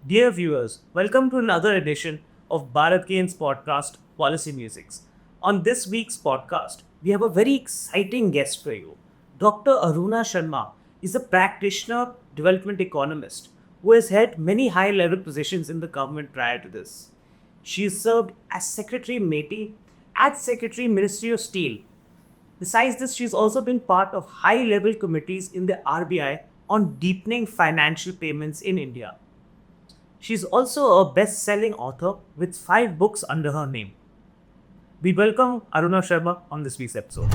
Dear viewers, welcome to another edition of Bharat Gain's podcast, Policy Musics. On this week's podcast, we have a very exciting guest for you. Dr. Aruna Sharma is a practitioner development economist who has held many high level positions in the government prior to this. She has served as Secretary MeitY at Secretary Ministry of Steel. Besides this, she's also been part of high level committees in the RBI on deepening financial payments in India. She's also a best selling author with 5 books under her name. We welcome Aruna Sharma on this week's episode.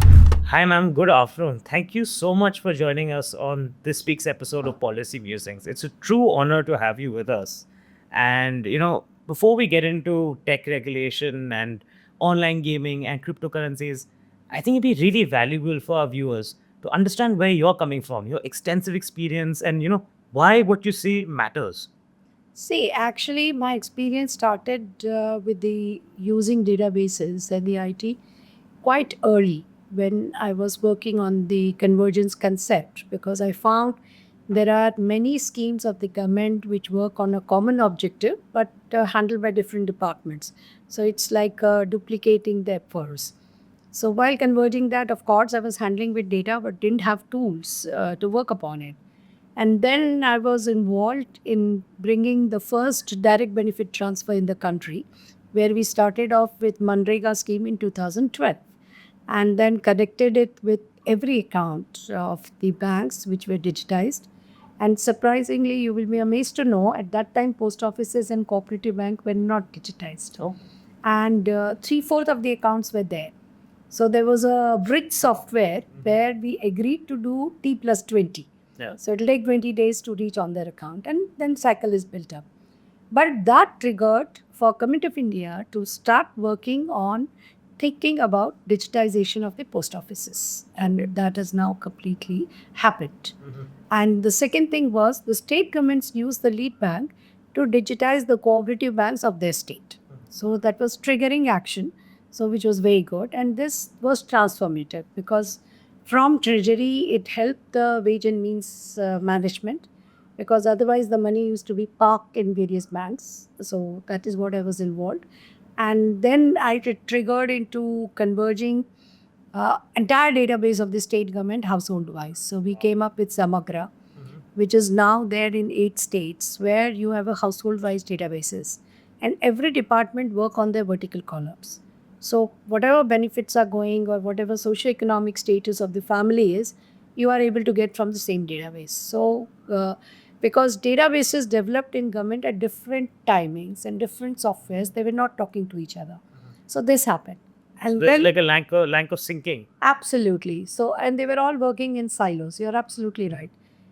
Hi, ma'am. Good afternoon. Thank you so much for joining us on this week's episode of Policy Musings. It's a true honor to have you with us. And, before we get into tech regulation and online gaming and cryptocurrencies, I think it'd be really valuable for our viewers to understand where you're coming from, your extensive experience, and, why what you see matters. See, actually, my experience started with the using databases and the IT quite early when I was working on the convergence concept because I found there are many schemes of the government which work on a common objective but handled by different departments. So it's like duplicating the efforts. So while converging that, of course, I was handling with data but didn't have tools to work upon it. And then I was involved in bringing the first direct benefit transfer in the country, where we started off with Manrega scheme in 2012 and then connected it with every account of the banks which were digitized. And surprisingly, you will be amazed to know at that time, post offices and cooperative bank were not digitized. Oh. And three-fourths of the accounts were there. So there was a bridge software where we agreed to do T plus 20. Yeah. So it'll take 20 days to reach on their account and then cycle is built up. But that triggered for Government of India to start working on thinking about digitization of the post offices. And that has now completely happened. And the second thing was the state governments used the lead bank to digitize the cooperative banks of their state. So that was triggering action, so which was very good. And this was transformative because from Treasury, it helped the wage and means management because otherwise the money used to be parked in various banks. So that is what I was involved. And then I triggered into converging entire database of the state government household-wise. So we came up with Samagra, which is now there in 8 states where you have a household-wise databases. And every department work on their vertical columns. So whatever benefits are going or whatever socioeconomic status of the family is, you are able to get from the same database. So because databases developed in government at different timings and different softwares, they were not talking to each other. So this happened. And There's then like a lank of syncing. absolutely. So, and they were all working in silos. You're absolutely right.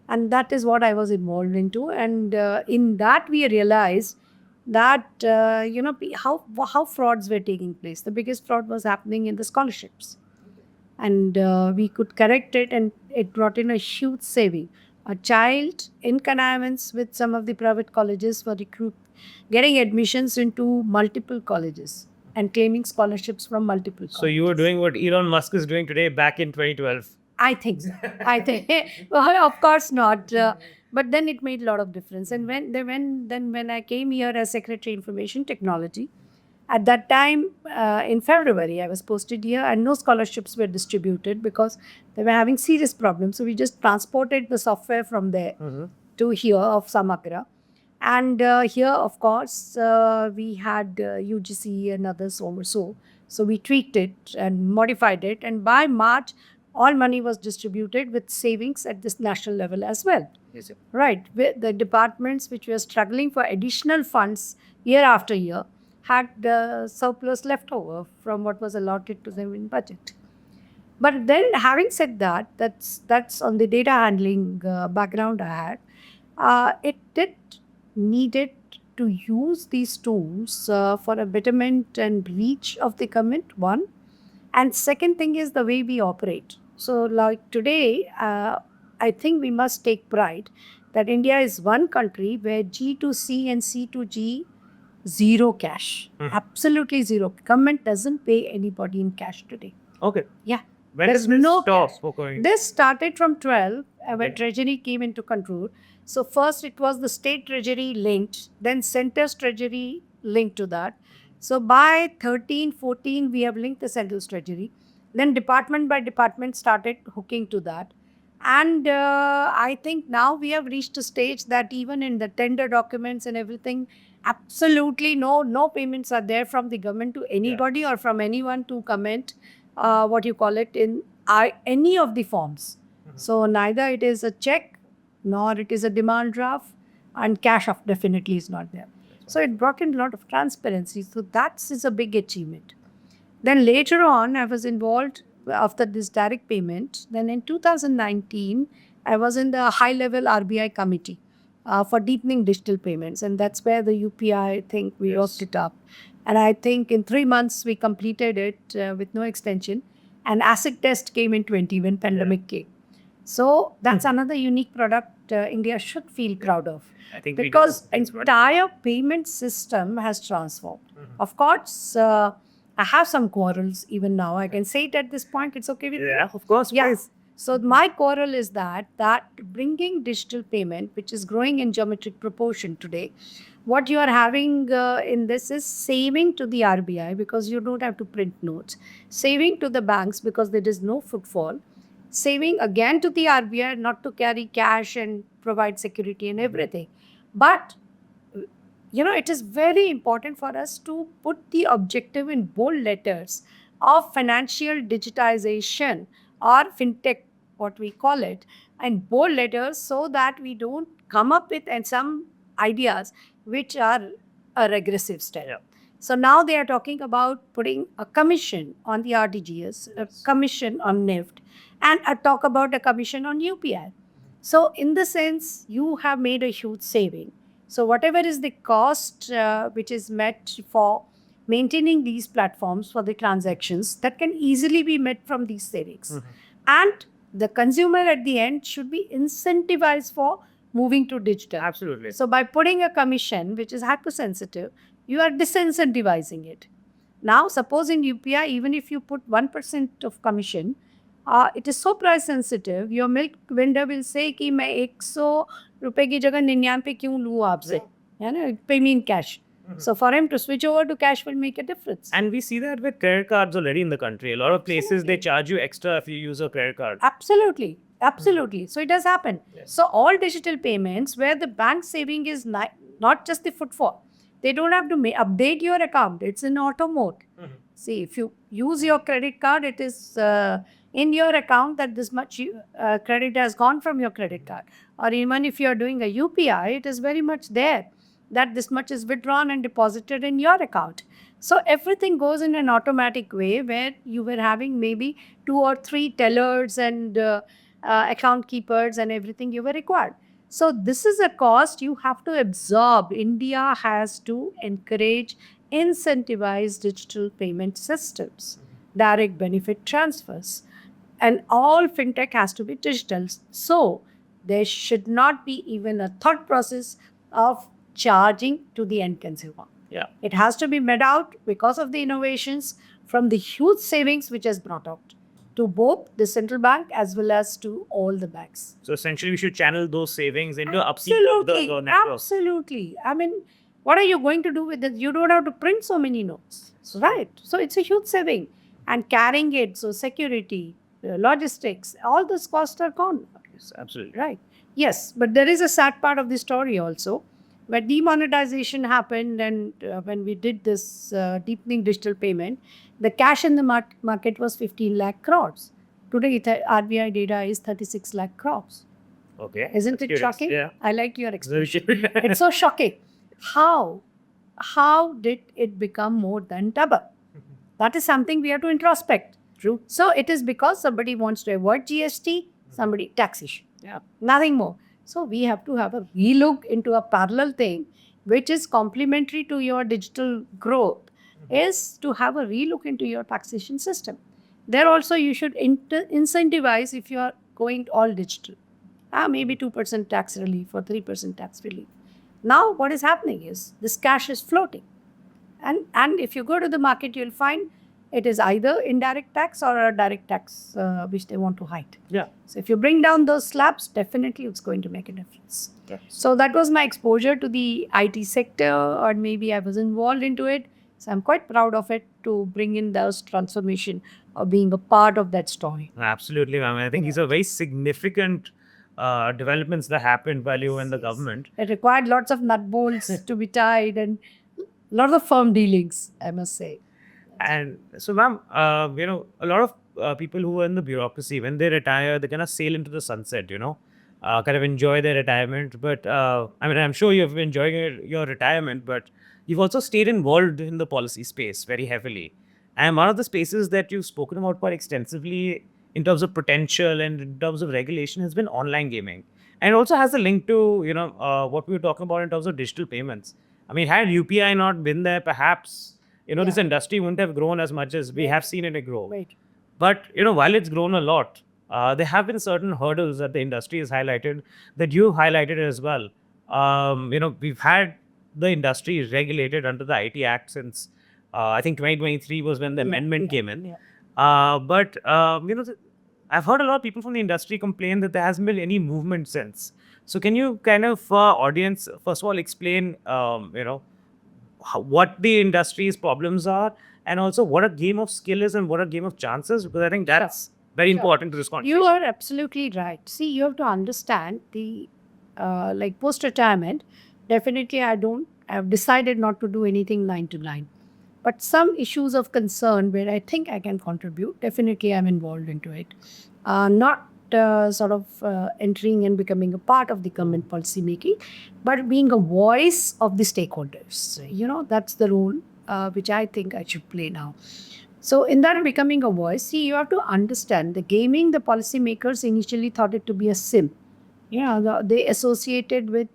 And that is what I was involved into. And in that, we realized that, how frauds were taking place. The biggest fraud was happening in the scholarships. And we could correct it, and it brought in a huge saving. A child in connivance with some of the private colleges for getting admissions into multiple colleges and claiming scholarships from multiple colleges. So you were doing what Elon Musk is doing today back in 2012. I think so. I think, well, of course not. But then it made a lot of difference. And when I came here as Secretary Information Technology, at that time in February, I was posted here, and no scholarships were distributed because they were having serious problems. So we just transported the software from there to here of Samagra. And here, of course, we had UGC and others also. So we tweaked it and modified it. And by March, all money was distributed with savings at this national level as well. Yes, sir. Right. The departments which were struggling for additional funds year after year had surplus left over from what was allotted to them in budget. But then, having said that, that's on the data handling background I had. It did needed to use these tools for a betterment and reach of the government, one. And second thing is the way we operate. So like today, I think we must take pride that India is one country where G2C and C2G, zero cash. Absolutely zero. Government doesn't pay anybody in cash today. Okay. Yeah. When There's does this no stop? cash. Okay. This started from 12 when Okay. Treasury came into control. So first it was the state treasury linked, then center's treasury linked to that. So by 13, 14, we have linked the central treasury. Then department by department started hooking to that. And I think now we have reached a stage that even in the tender documents and everything, absolutely no payments are there from the government to anybody or from anyone to comment what you call it in any of the forms. So neither it is a check nor it is a demand draft, and cash off definitely is not there. So it brought in a lot of transparency. So that is a big achievement. Then later on, I was involved after this direct payment. Then in 2019, I was in the high-level RBI committee for deepening digital payments. And that's where the UPI, I think we worked it up. And I think in 3 months, we completed it with no extension. And acid test came in 20 when pandemic came. So that's another unique product India should feel proud of. I think Because entire payment system has transformed. Of course, I have some quarrels even now. I can say it at this point. It's okay with you? Yeah, of course. Yeah. Please. So my quarrel is that bringing digital payment, which is growing in geometric proportion today, what you are having in this is saving to the RBI because you don't have to print notes, saving to the banks because there is no footfall, saving again to the RBI not to carry cash and provide security and everything. But it is very important for us to put the objective in bold letters of financial digitization or fintech, what we call it, and bold letters so that we don't come up with some ideas which are a regressive step. Yeah. So now they are talking about putting a commission on the RTGS, a commission on NIFT, and a talk about a commission on UPI. So in the sense, you have made a huge saving. So whatever is the cost which is met for maintaining these platforms for the transactions, that can easily be met from these savings. And the consumer at the end should be incentivized for moving to digital. Absolutely. So by putting a commission which is hypersensitive, you are disincentivizing it. Now, suppose in UPI, even if you put 1% of commission, it is so price sensitive, your milk vendor will say कि मैं 100 रुपए की जगह 99 क्यों लूँ आपसे, है ना, pay me in cash. So for him to switch over to cash will make a difference. And we see that with credit cards already in the country. A lot of places they charge you extra if you use a credit card. Absolutely. So it does happen. Yes. So all digital payments where the bank saving is not just the footfall. They don't have to update your account. It's in auto mode. See, if you use your credit card, it is in your account that this much credit has gone from your credit card. Or even if you are doing a UPI, it is very much there that this much is withdrawn and deposited in your account. So everything goes in an automatic way where you were having maybe 2 or 3 tellers and account keepers and everything you were required. So this is a cost you have to absorb. India has to encourage, incentivize digital payment systems, direct benefit transfers, and all fintech has to be digital. So there should not be even a thought process of charging to the end consumer. Yeah. It has to be made out because of the innovations from the huge savings which has brought out to both the central bank as well as to all the banks. So essentially, we should channel those savings into upkeep of the network. Absolutely. I mean, what are you going to do with it? You don't have to print so many notes, right? So it's a huge saving. And carrying it, so security, logistics, all those costs are gone. Yes, absolutely. Right. Yes, but there is a sad part of the story also, where demonetization happened and when we did this deepening digital payment, the cash in the market was 15 lakh crores. Today, RBI data is 36 lakh crores. Okay. Isn't it shocking? Yeah. I like your expression. It's so shocking. How did it become more than double? That is something we have to introspect. True. So it is because somebody wants to avoid GST, somebody taxation. Yeah. Nothing more. So we have to have a relook into a parallel thing, which is complementary to your digital growth, is to have a relook into your taxation system. There also you should incentivize if you are going all digital. Maybe 2% tax relief or 3% tax relief. Now what is happening is this cash is floating. And if you go to the market, you'll find it is either indirect tax or a direct tax which they want to hide. Yeah. So if you bring down those slabs, definitely it's going to make a difference. Yes. So that was my exposure to the IT sector, or maybe I was involved into it. So I'm quite proud of it to bring in those transformation or being a part of that story. Absolutely, ma'am. I think these are very significant developments that happened while you were in the Yes. government. It required lots of nut bolts to be tied and a lot of firm dealings, I must say. And so, ma'am, a lot of people who are in the bureaucracy, when they retire, they kind of sail into the sunset, kind of enjoy their retirement. But I mean, I'm sure you've been enjoying your retirement, but you've also stayed involved in the policy space very heavily. And one of the spaces that you've spoken about quite extensively in terms of potential and in terms of regulation has been online gaming. And it also has a link to, what we were talking about in terms of digital payments. I mean, had UPI not been there, perhaps this Yeah. industry wouldn't have grown as much as we have seen it grow. Wait. But while it's grown a lot, there have been certain hurdles that the industry has highlighted, that you highlighted as well. We've had the industry regulated under the IT Act since I think 2023 was when the amendment came in. Yeah. But I've heard a lot of people from the industry complain that there hasn't been any movement since. So can you kind of audience first of all explain what the industry's problems are, and also what a game of skill is and what a game of chances, because I think that's very important to this conversation. You are absolutely right. See, you have to understand the like post-retirement. Definitely, I've decided not to do anything 9 to 9. But some issues of concern where I think I can contribute, definitely I'm involved into it. Not sort of entering and becoming a part of the government policy making, but being a voice of the stakeholders. That's the role which I think I should play now. So in that becoming a voice, see, you have to understand the gaming, the policymakers initially thought it to be a sim. They associated with,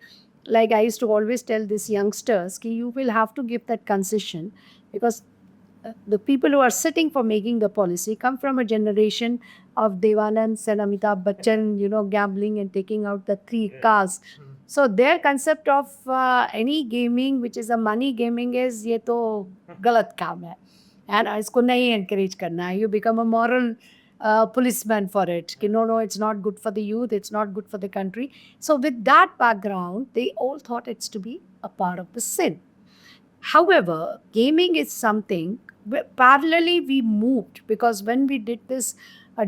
like I used to always tell these youngsters, ki you will have to give that concession because the people who are sitting for making the policy come from a generation of Devanand and Amitabh Bachchan, gambling and taking out the 3 cars. So their concept of any gaming which is a money gaming is ये तो गलत काम है and इसको नहीं encourage करना है. You become a moral policeman for it. No, it's not good for the youth, it's not good for the country. So with that background, they all thought it's to be a part of the sin. However, gaming is something where parallelly we moved, because when we did this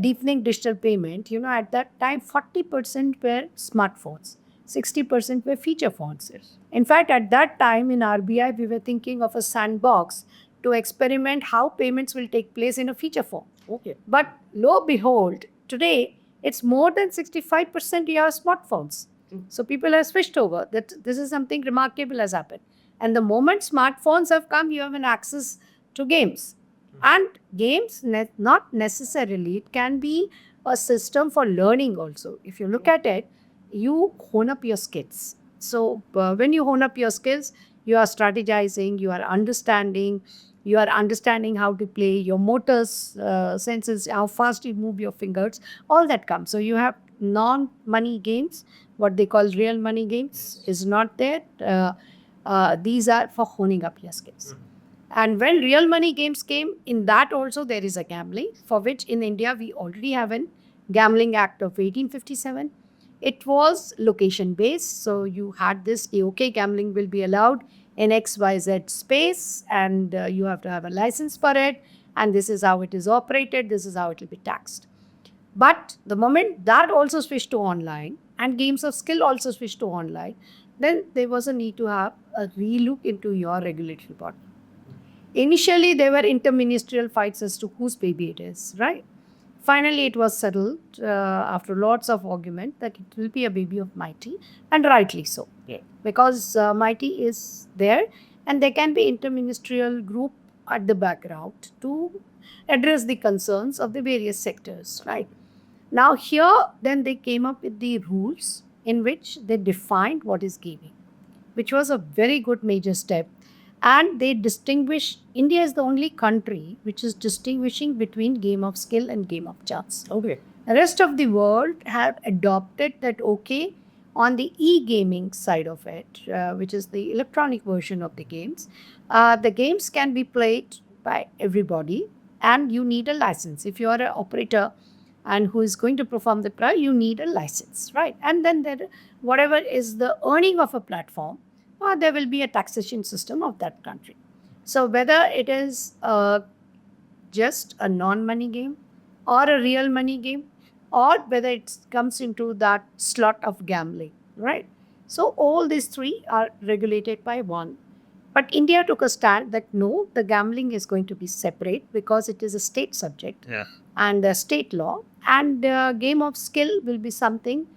deepening digital payment, at that time 40% were smartphones, 60% were feature phones. In fact, at that time in RBI, we were thinking of a sandbox to experiment how payments will take place in a feature phone. Okay. But lo behold, today it's more than 65% are smartphones. So people have switched over. That this is something remarkable has happened. And the moment smartphones have come, you have an access to games. And games, not necessarily, it can be a system for learning also. If you look at it, you hone up your skills. So when you hone up your skills, you are strategizing, you are understanding how to play, your motors, senses, how fast you move your fingers, all that comes. So you have non-money games, what they call real money games is not there. These are for honing up your skills. And when real money games came, in that also there is a gambling, for which in India we already have an Gambling Act of 1857. It was location based. So you had this, okay, gambling will be allowed in XYZ space and you have to have a license for it. And this is how it is operated. This is how it will be taxed. But the moment that also switched to online and games of skill also switched to online, then there was a need to have a relook into your regulatory body. Initially, there were interministerial fights as to whose baby it is, right? Finally, it was settled after lots of argument that it will be a baby of MeitY, and rightly so. Yeah. Because MeitY is there and there can be interministerial group at the background to address the concerns of the various sectors, right? Now here, then they came up with the rules in which they defined what is gaming, which was a very good major step. And they distinguish, India is the only country which is distinguishing between game of skill and game of chance. Okay. The rest of the world have adopted that, okay, on the e-gaming side of it, which is the electronic version of the games can be played by everybody and you need a license. If you are an operator and who is going to perform the prize, you need a license, right? And then there, whatever is the earning of a platform, there will be a taxation system of that country. So whether it is just a non-money game or a real money game, or whether it comes into that slot of gambling, right? So all these three are regulated by one. But India took a stand that no, the gambling is going to be separate because it is a state subject and a state law, and game of skill will be something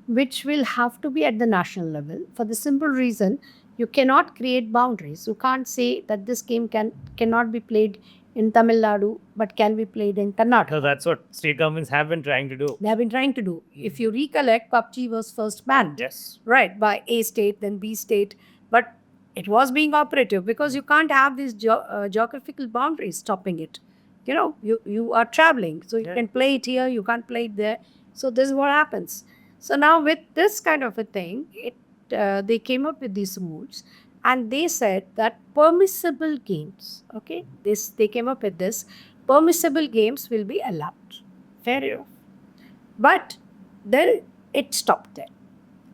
which will have to be at the national level, for the simple reason you cannot create boundaries. You can't say that this game cannot be played in Tamil Nadu but can be played in Karnataka. So that's what state governments have been trying to do. They have been trying to do. If you recollect, PUBG was first banned. Yes. Right, by A state, then B state. But it was being operative because you can't have these geographical boundaries stopping it. You know, you are traveling. So you can play it here, you can't play it there. So this is what happens. So now with this kind of a thing, they came up with these rules. And they said that permissible games, okay, they came up with this, permissible games will be allowed. Fair enough. But then it stopped there.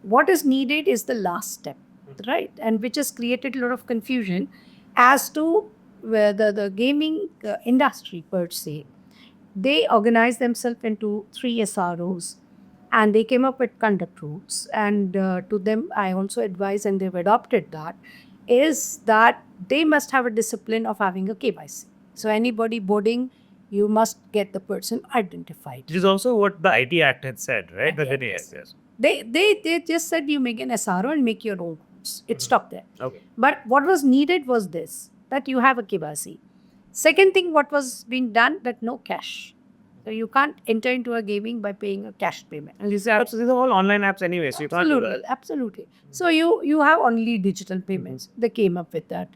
What is needed is the last step, right? And which has created a lot of confusion as to whether the gaming industry per se, they organized themselves into 3 SROs. And they came up with conduct rules. And to them, I also advise, and they've adopted that, is that they must have a discipline of having a KYC. So anybody boarding, you must get the person identified. Which is also what the IT Act had said, right? Yes. They just said you make an SRO and make your own rules. It stopped there. Okay. But what was needed was this, that you have a KYC. Second thing, what was being done, that no cash. So you can't enter into a gaming by paying a cash payment. And these are all online apps anyway, so you can't do that. Absolutely. So you have only digital payments. They came up with that.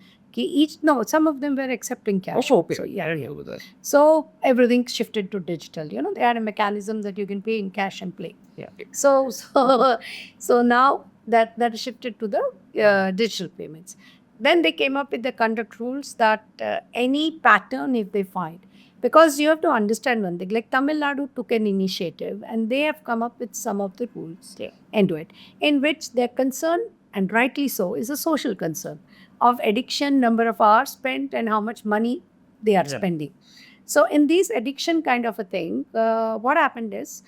Some of them were accepting cash. Oh, okay. So, I didn't know that. So everything shifted to digital. You know, they had a mechanism that you can pay in cash and play. Yeah. So now that shifted to the digital payments. Then they came up with the conduct rules that any pattern, if they find, because you have to understand one thing, like Tamil Nadu took an initiative and they have come up with some of the rules into it, in which their concern, and rightly so, is a social concern of addiction, number of hours spent, and how much money they are spending. So in these addiction kind of a thing, what happened is,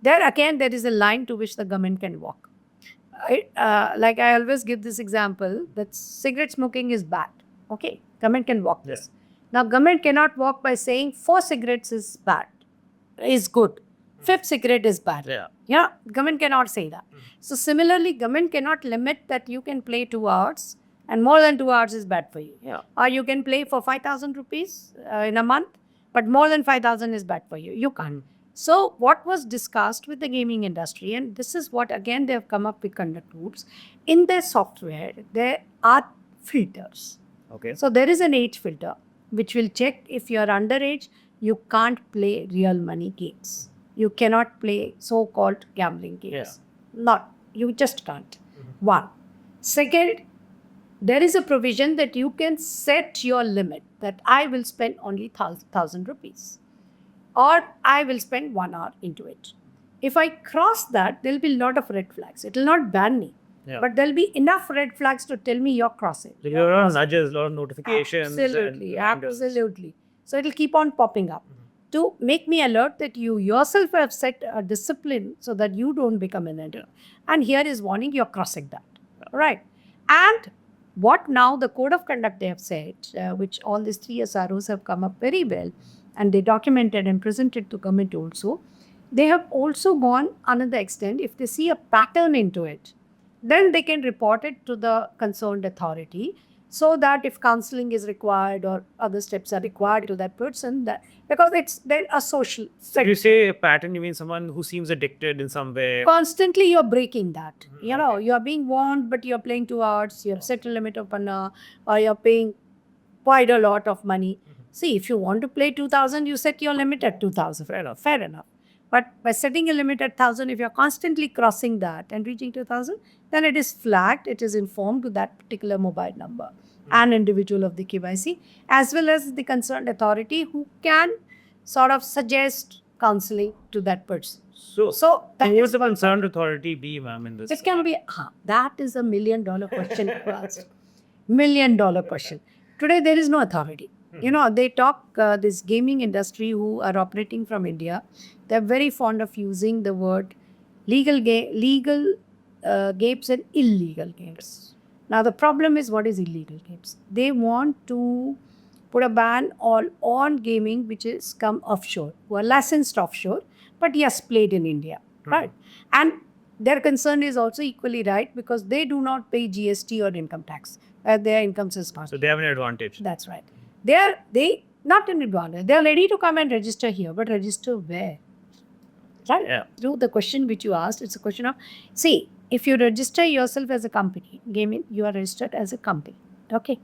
there is a line to which the government can walk. Like I always give this example, that cigarette smoking is bad. Okay, government can walk this. Now, government cannot walk by saying 4 cigarettes is bad, is good. 5th cigarette is bad. Yeah, government cannot say that. So similarly, government cannot limit that you can play 2 hours and more than 2 hours is bad for you. Or you can play for 5,000 rupees in a month, but more than 5,000 is bad for you. You can't. So what was discussed with the gaming industry, and this is what again they have come up with conduct rules, in their software, there are filters. Okay. So there is an age filter which will check if you are underage, you can't play real money games. You cannot play so-called gambling games. You just can't. One. Second, there is a provision that you can set your limit, that I will spend only 1,000 rupees or I will spend 1 hour into it. If I cross that, there will be a lot of red flags. It will not ban me. But there will be enough red flags to tell me you're crossing. So there are a lot of nudges, a lot of notifications. Absolutely. So it will keep on popping up to make me alert that you yourself have set a discipline so that you don't become an addict. And here is warning, you're crossing that. Right. And what now the code of conduct they have said, which all these 3 SROs have come up very well, and they documented and presented to government also, they have also gone another extent. If they see a pattern into it, then they can report it to the concerned authority, so that if counseling is required or other steps are required to that person, that because they're a social So you say a pattern, you mean someone who seems addicted in some way. Constantly you're breaking that. You know, you're being warned, but you're playing 2 hours, you've set a limit of 1 hour, or you're paying quite a lot of money. See, if you want to play 2,000, you set your limit at 2,000. Fair enough. But by setting a limit at 1,000, if you're constantly crossing that and reaching to 1,000, then it is flagged, it is informed to that particular mobile number and individual of the KYC, as well as the concerned authority who can sort of suggest counseling to that person. So that who is would the concerned authority be, ma'am, in this? This can be, that is a $1 million question to ask. $1 million question. Today, there is no authority. You know, they talk, this gaming industry who are operating from India, they're very fond of using the word legal games and illegal games. Now, the problem is, what is illegal games? They want to put a ban on gaming which is come offshore, who are licensed offshore, but yes, played in India, right? And their concern is also equally right because they do not pay GST or income tax. Their income is not. So they have an advantage. That's right. They not an advantage. They are ready to come and register here, but register where? Right? Yeah. Through the question which you asked, it's a question of, see, if you register yourself as a company, gaming, you are registered as a company. Okay.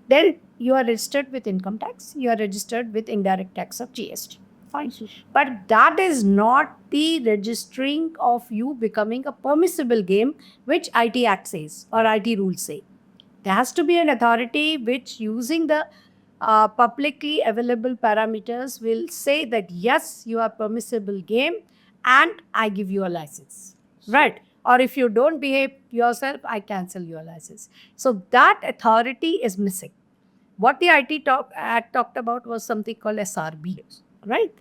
Then you are registered with income tax, you are registered with indirect tax of GST. Fine. But that is not the registering of you becoming a permissible game, which IT Act says or IT rules say. There has to be an authority which, using the publicly available parameters, will say that yes, you are permissible game and I give you a license. Right? Or if you don't behave yourself, I cancel your license. So that authority is missing. What the Act talked about was something called SRB. Right?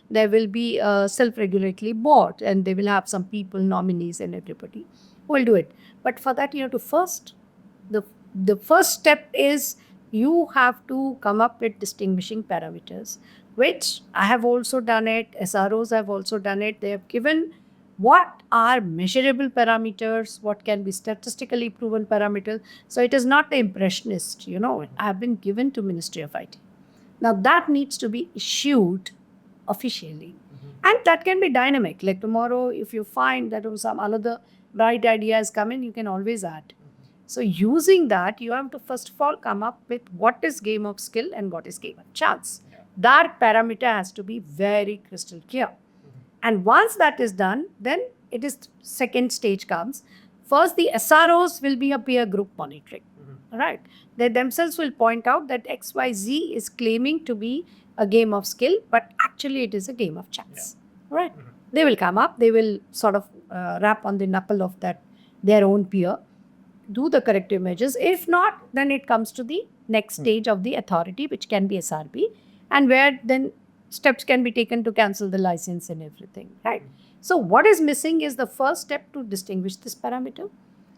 There will be a self-regulatory board and they will have some people, nominees and everybody who will do it. But for that, you have to the first step is you have to come up with distinguishing parameters, which I have also done it, SROs have also done it. They have given what are measurable parameters, what can be statistically proven parameters. So it is not the impressionist, I have been given to Ministry of IT. Now that needs to be issued officially. And that can be dynamic. Like tomorrow, if you find that some another bright idea has come in, you can always add. So using that, you have to first of all come up with what is game of skill and what is game of chance. That parameter has to be very crystal clear. And once that is done, then it is second stage comes. First, the SROs will be a peer group monitoring. Right? They themselves will point out that XYZ is claiming to be a game of skill, but actually it is a game of chance. Right? They will come up, they will sort of rap on the knuckle of that their own peer, do the corrective measures. If not, then it comes to the next stage of the authority, which can be SRB, and where then steps can be taken to cancel the license and everything, right? So what is missing is the first step to distinguish this parameter.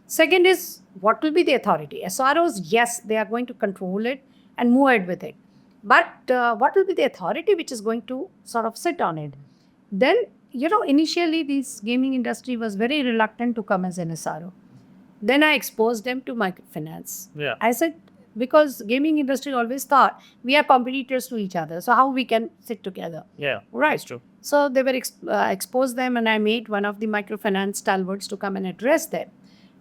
Second is, what will be the authority? SROs, yes, they are going to control it and move ahead with it. But what will be the authority which is going to sort of sit on it? Then, initially this gaming industry was very reluctant to come as an SRO. Then I exposed them to microfinance. Yeah. I said, because gaming industry always thought we are competitors to each other. So how we can sit together? Yeah, right. That's true. So they were exposed them, and I made one of the microfinance stalwarts to come and address them,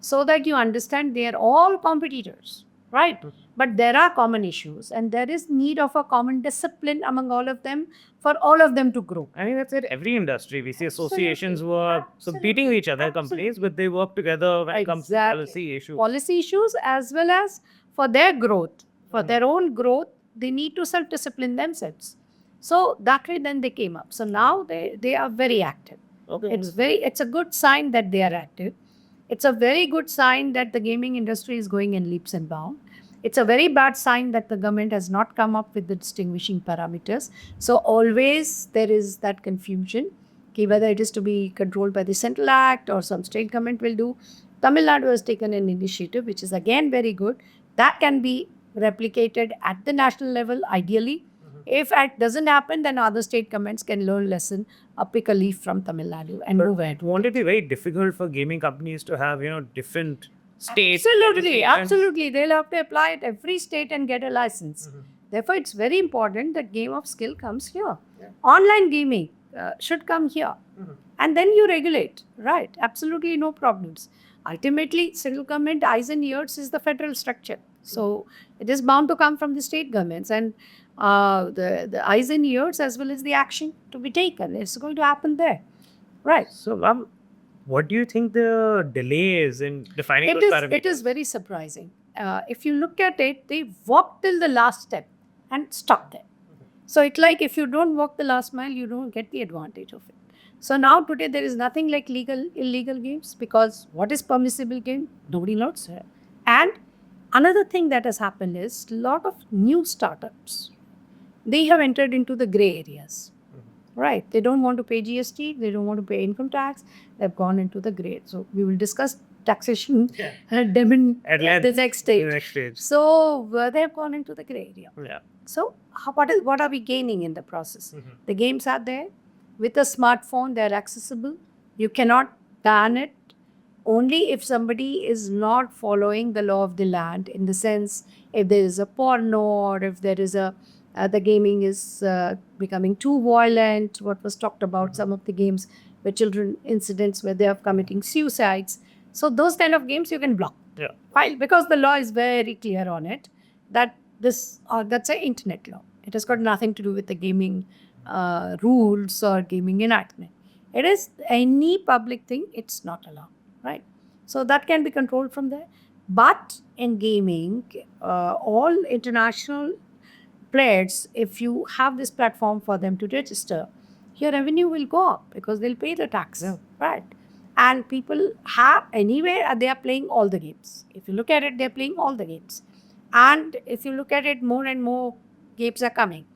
so that you understand they are all competitors, right? But there are common issues, and there is need of a common discipline among all of them for all of them to grow. I think that's it. Every industry, we see associations who are competing with each other, companies, but they work together when it comes to policy issues. Policy issues, as well as for their growth, for their own growth, they need to self-discipline themselves. So that way, then they came up. So now they are very active. Okay. It's a good sign that they are active. It's a very good sign that the gaming industry is going in leaps and bounds. It's a very bad sign that the government has not come up with the distinguishing parameters. So always there is that confusion, whether it is to be controlled by the central act or some state government will do. Tamil Nadu has taken an initiative, which is again very good. That can be replicated at the national level, ideally. If it doesn't happen, then other state governments can learn lesson, pick a leaf from Tamil Nadu and move ahead. Won't it be very difficult for gaming companies to have, different states? Absolutely. They'll have to apply at every state and get a license. Therefore, it's very important that game of skill comes here. Yeah. Online gaming should come here. And then you regulate, right? Absolutely no problems. Ultimately, central government, eyes and ears, is the federal structure. So it is bound to come from the state governments, and the eyes and ears as well as the action to be taken. It's going to happen there. Right. So, what do you think the delay is in defining those parameters? It is very surprising. If you look at it, they walked till the last step and stopped there. So it's like if you don't walk the last mile, you don't get the advantage of it. So now today there is nothing like illegal games, because what is permissible game? Nobody knows. And another thing that has happened is a lot of new startups, they have entered into the gray areas. Right. They don't want to pay GST. They don't want to pay income tax. They've gone into the gray. So we will discuss taxation At the next stage. The next stage. So they have gone into the gray area. Yeah. So what are we gaining in the process? The games are there. With a smartphone, they're accessible. You cannot ban it. Only if somebody is not following the law of the land, in the sense if there is a porno, or if there is the gaming is becoming too violent. What was talked about, some of the games where children incidents where they are committing suicides. So those kind of games you can block. Yeah. Fine, because the law is very clear on it that that's an internet law. It has got nothing to do with the gaming rules or gaming enactment. It is any public thing, it's not allowed, right? So that can be controlled from there. But in gaming, all international players, if you have this platform for them to register, your revenue will go up because they'll pay the tax, right? And people have anywhere, they are playing all the games. If you look at it, they're playing all the games. And if you look at it, more and more games are coming.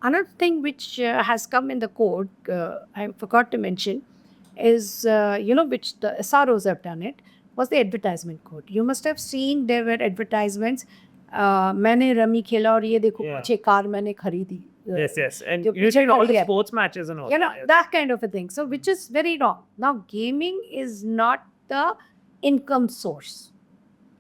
Another thing which has come in the code, I forgot to mention, is, which the SROs have done it, was the advertisement code. You must have seen there were advertisements. मैंने rummy खेला और ये देखो अच्छे car मैंने खरीदी. Yes. And you know, all the sports matches and all. That kind of a thing. So which is very wrong. Now gaming is not the income source,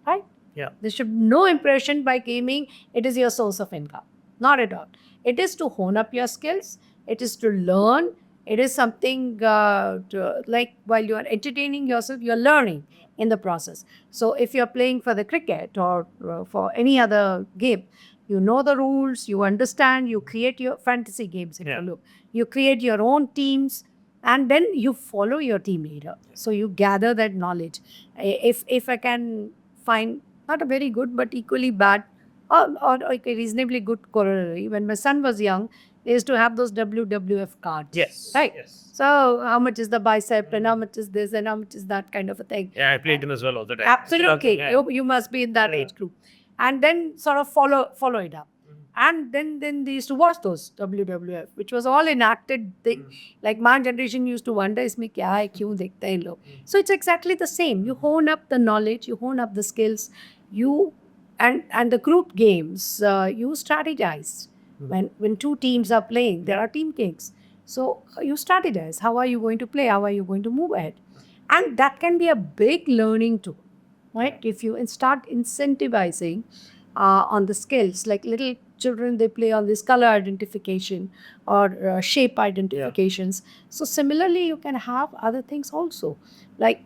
right? Yeah. There should be no impression by gaming it is your source of income. Not at all. It is to hone up your skills. It is to learn. It is something like while you are entertaining yourself, you're learning in the process. So if you're playing for the cricket or for any other game, you know the rules, you understand, you create your fantasy games. If you look, you create your own teams, and then you follow your team leader. So you gather that knowledge. If I can find not a very good but equally bad or a reasonably good corollary, when my son was young, they used to have those WWF cards. Yes. Right. Yes. So how much is the bicep and how much is this and how much is that kind of a thing. Yeah, I played them as well all the time. Absolutely. Yeah. You must be in that age group. And then sort of follow it up. And then they used to watch those WWF, which was all enacted thing. Like my generation used to wonder, isme kya hai, kyun dekhte hain log. So it's exactly the same. You hone up the knowledge, you hone up the skills, and the group games, you strategize. When two teams are playing, there are team games. So you strategize. How are you going to play? How are you going to move ahead? And that can be a big learning tool, right? If you start incentivizing on the skills, like little children, they play on this color identification or shape identifications. So similarly, you can have other things also, like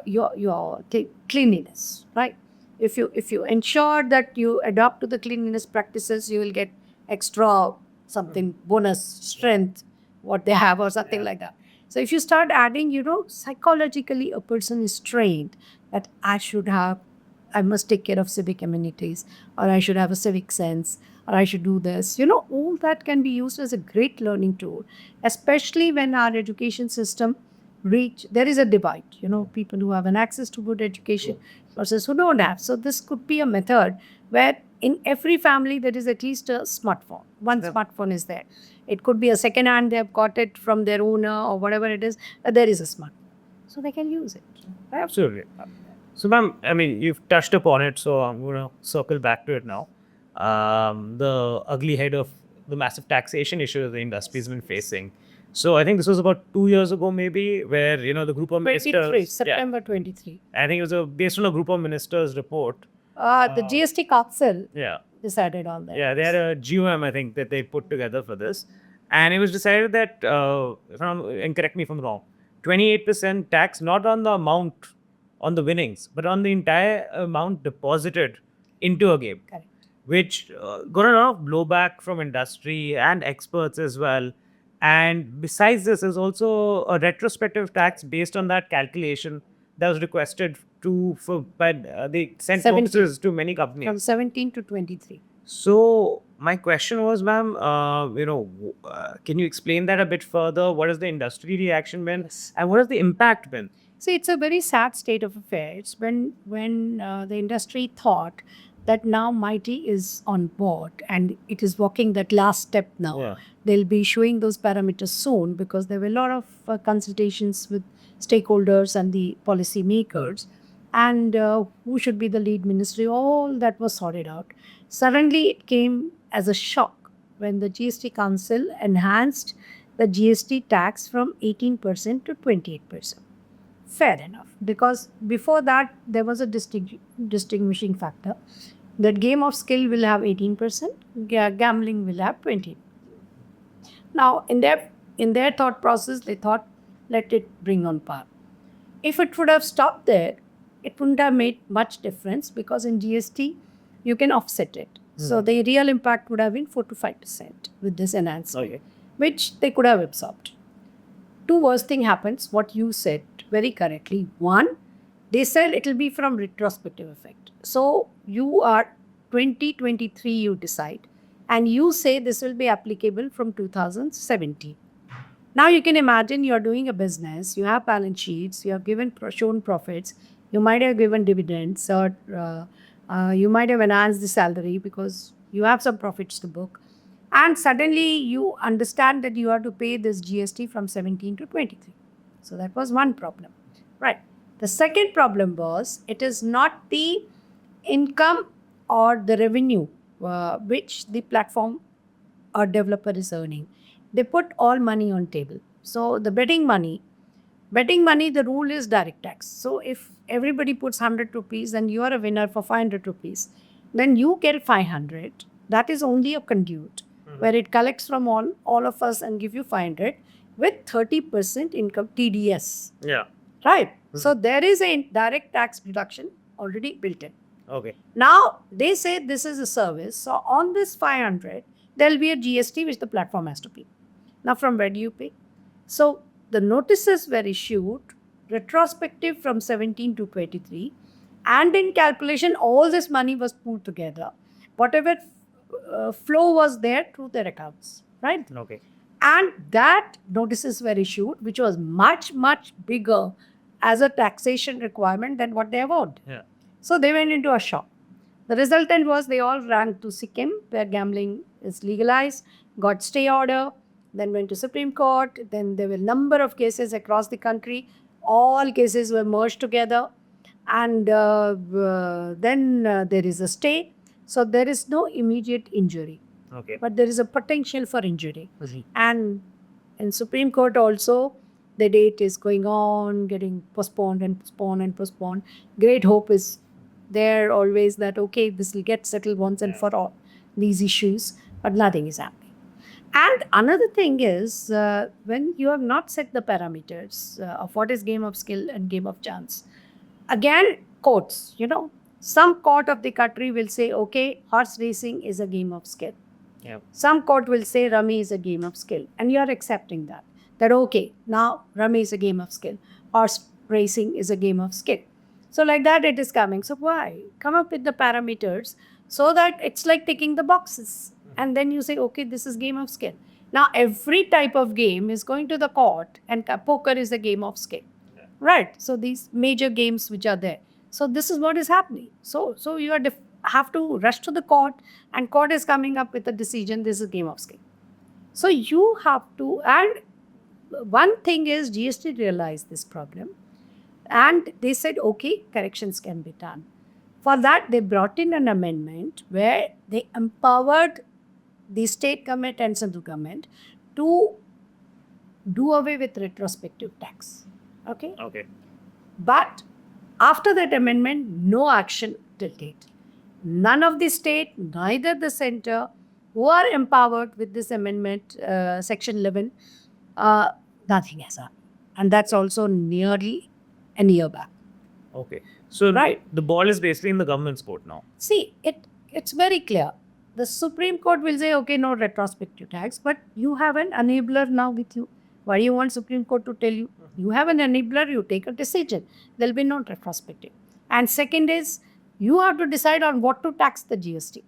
your cleanliness, right? If you ensure that you adopt to the cleanliness practices, you will get extra something bonus strength what they have or something like that. So if you start adding, psychologically a person is trained that I must take care of civic amenities, or I should have a civic sense, or I should do this. All that can be used as a great learning tool, especially when our education system there is a divide, people who have an access to good education versus who don't have. So this could be a method where in every family there is at least a smartphone. One smartphone is there. It could be a second hand, they have got it from their owner or whatever it is, but there is a smartphone. So they can use it. Absolutely. So ma'am, I mean, you've touched upon it, so I'm going to circle back to it now. The ugly head of the massive taxation issue that the industry has been facing. So I think this was about 2 years ago, maybe, where the group of ministers, September 23. I think it was based on a group of ministers' report. The GST Council Yeah. decided on that. Yeah, they had a GOM, I think, that they put together for this, and it was decided that, and correct me if I'm wrong, 28% tax not on the amount on the winnings, but on the entire amount deposited into a game, Correct. which got a lot of blowback from industry and experts as well. And besides this, there's also a retrospective tax based on that calculation that was requested by they sent 17. notices to many companies. From 17 to 23. So my question was, ma'am, can you explain that a bit further? What has the industry reaction been, Yes. and what has the impact been? See, it's a very sad state of affairs when the industry thought that now Mighty is on board and it is walking that last step now. Yeah. They'll be issuing those parameters soon because there were a lot of consultations with stakeholders and the policy makers and who should be the lead ministry. All that was sorted out. Suddenly, it came as a shock when the GST Council enhanced the GST tax from 18% to 28%. Fair enough, because before that there was a distinguishing factor that game of skill will have 18%, gambling will have 20%. Now, in their thought process, they thought, let it bring on par. If it would have stopped there, it wouldn't have made much difference because in GST you can offset it. So the real impact would have been 4 to 5% with this enhancement, which they could have absorbed. Two worst thing happens, what you said very correctly. One, they said it will be from retrospective effect. So you are 2023, you decide, and you say this will be applicable from 2017. Now you can imagine you're doing a business, you have balance sheets, you have shown profits, you might have given dividends, or you might have enhanced the salary because you have some profits to book. And suddenly you understand that you have to pay this GST from 17 to 23. So that was one problem. Right. The second problem was it is not the income or the revenue which the platform or developer is earning. They put all money on table. So the betting money, the rule is direct tax. So if everybody puts 100 rupees and you are a winner for 500 rupees, then you get 500. That is only a conduit where it collects from all of us and give you 500 with 30% income TDS. Yeah. Right. So there is a direct tax deduction already built in. Okay. Now they say this is a service. So on this 500, there will be a GST which the platform has to pay. Now from where do you pay? So the notices were issued retrospective from 17 to 23, and in calculation all this money was pulled together. Whatever flow was there through their accounts, right? Okay. And that notices were issued, which was much, much bigger as a taxation requirement than what they avoid. Yeah. So they went into a shock. The resultant was they all ran to Sikkim, where gambling is legalized, got stay order, then went to Supreme Court. Then there were a number of cases across the country. All cases were merged together. And then there is a stay. So there is no immediate injury. Okay. But there is a potential for injury. Mhm. And in Supreme Court also, the date is going on, getting postponed and postponed and postponed. Great hope is there always that, okay, this will get settled once and for all, these issues, but nothing is happening. And another thing is, when you have not set the parameters of what is game of skill and game of chance, again, courts, some court of the country will say, okay, horse racing is a game of skill. Yeah. Some court will say rummy is a game of skill, and you are accepting that okay, now rummy is a game of skill, horse racing is a game of skill. So like that it is coming. So why? Come up with the parameters so that it's like ticking the boxes. And then you say, okay, this is game of skill. Now every type of game is going to the court, and poker is a game of skill. Yeah. Right? So these major games which are there. So this is what is happening. So you have to rush to the court, and court is coming up with a decision, this is a game of skill. So you have to, and one thing is GST realized this problem, and they said, okay, corrections can be done. For that, they brought in an amendment where they empowered the state government and central government to do away with retrospective tax. Okay? Okay. But after that amendment, no action till date. None of the state, neither the center, who are empowered with this amendment, section 11, nothing has happened. And that's also nearly a year back. Okay. So Right. the ball is basically in the government's court now. See, it's very clear. The Supreme Court will say, okay, no retrospective tax, but you have an enabler now with you. Why do you want Supreme Court to tell you? You have an enabler, you take a decision. There'll be no retrospective. And second is, you have to decide on what to tax the GST.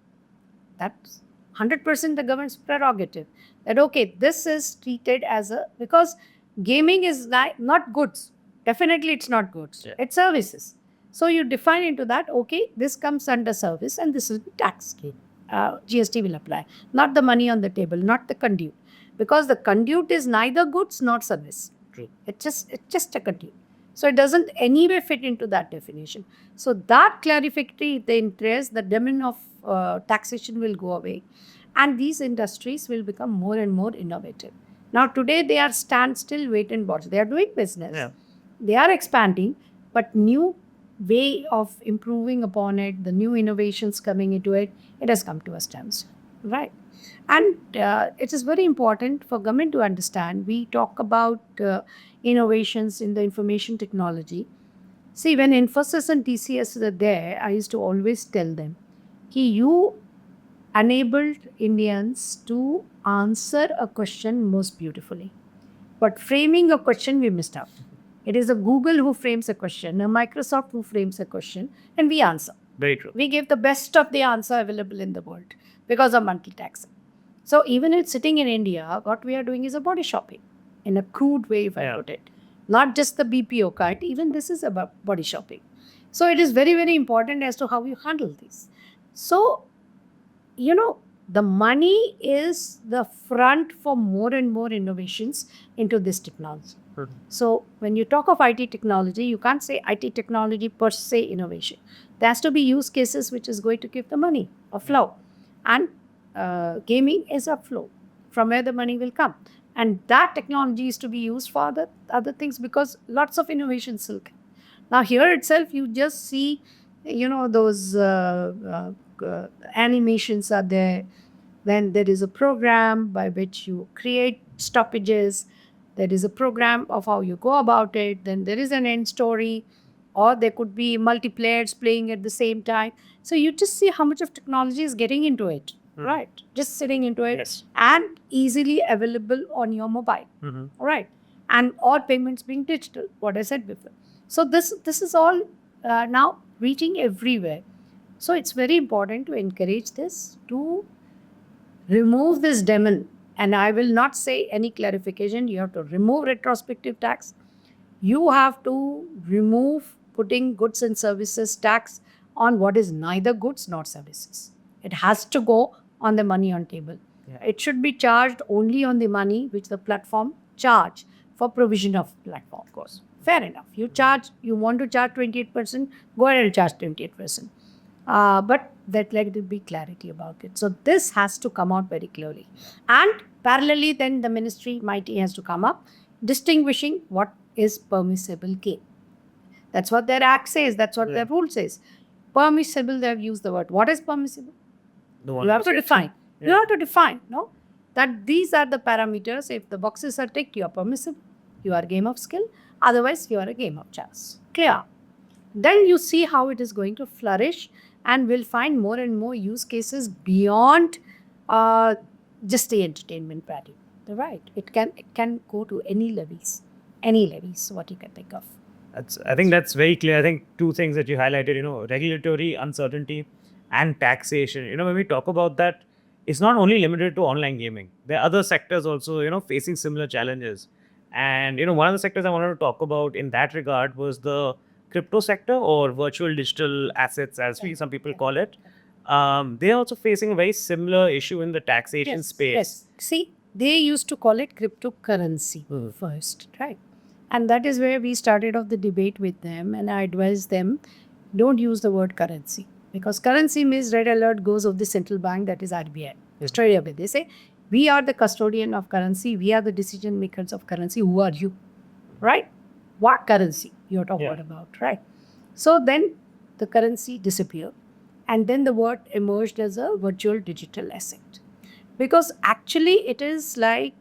That's 100% the government's prerogative. That, okay, this is treated as a, because gaming is not goods. Definitely it's not goods. Yeah. It's services. So you define into that, okay, this comes under service and this will be taxed. GST will apply. Not the money on the table, not the conduit. Because the conduit is neither goods nor service. True. It's just a conduit. So it doesn't anyway fit into that definition. So that clarificatory, the interest, the demon of taxation will go away. And these industries will become more and more innovative. Now today they are standstill, wait and watch. They are doing business. Yeah. They are expanding, but new way of improving upon it, the new innovations coming into it, it has come to a standstill. Right. And it is very important for government to understand. We talk about innovations in the information technology. See, when Infosys and TCS were there, I used to always tell them, you enabled Indians to answer a question most beautifully. But framing a question, we missed out. It is a Google who frames a question, a Microsoft who frames a question, and we answer. Very true. We give the best of the answer available in the world because of multitasking. So even if sitting in India, what we are doing is a body shopping in a crude way, if I put it. Not just the BPO kind, even this is about body shopping. So it is very, very important as to how you handle this. So, the money is the front for more and more innovations into this technology. So when you talk of IT technology, you can't say IT technology per se innovation. There has to be use cases which is going to give the money a flow. And gaming is a flow from where the money will come. And that technology is to be used for the other things because lots of innovations will come. Now here itself, you just see, those animations are there. Then there is a program by which you create stoppages. There is a program of how you go about it. Then there is an end story, or there could be multiplayers playing at the same time. So you just see how much of technology is getting into it, right? Just sitting into it. Yes. And easily available on your mobile, right? And all payments being digital, what I said before. So this is all now reaching everywhere. So it's very important to encourage this, to remove this demon. And I will not say any clarification. You have to remove retrospective tax. You have to remove putting goods and services tax on what is neither goods nor services. It has to go on the money on table. Yeah. It should be charged only on the money which the platform charge for provision of platform. Of course. Fair enough. You want to charge 28%, go ahead and charge 28%. But let there be clarity about it. So this has to come out very clearly. And parallelly, then the ministry, MeitY, has to come up, distinguishing what is permissible gain. That's what their act says. That's what their rule says. Permissible, they have used the word. What is permissible? You have to define. Yeah. You have to define, no? That these are the parameters. If the boxes are ticked, you are permissible. You are a game of skill. Otherwise, you are a game of chance. Clear. Then you see how it is going to flourish, and we'll find more and more use cases beyond just the entertainment value. Right? It can go to any levies, what you can think of. I think that's very clear. I think two things that you highlighted, regulatory uncertainty and taxation. When we talk about that, it's not only limited to online gaming. There are other sectors also, facing similar challenges. And, one of the sectors I wanted to talk about in that regard was the crypto sector, or virtual digital assets, as some people call it. They're also facing a very similar issue in the taxation space. Yes. See, they used to call it cryptocurrency first, right? And that is where we started off the debate with them, and I advised them, don't use the word currency, because currency means red alert goes of the central bank, that is RBI. Straight away, they say, we are the custodian of currency, we are the decision makers of currency, who are you, right? What currency you're talking about, right? So then the currency disappeared, and then the word emerged as a virtual digital asset, because actually it is like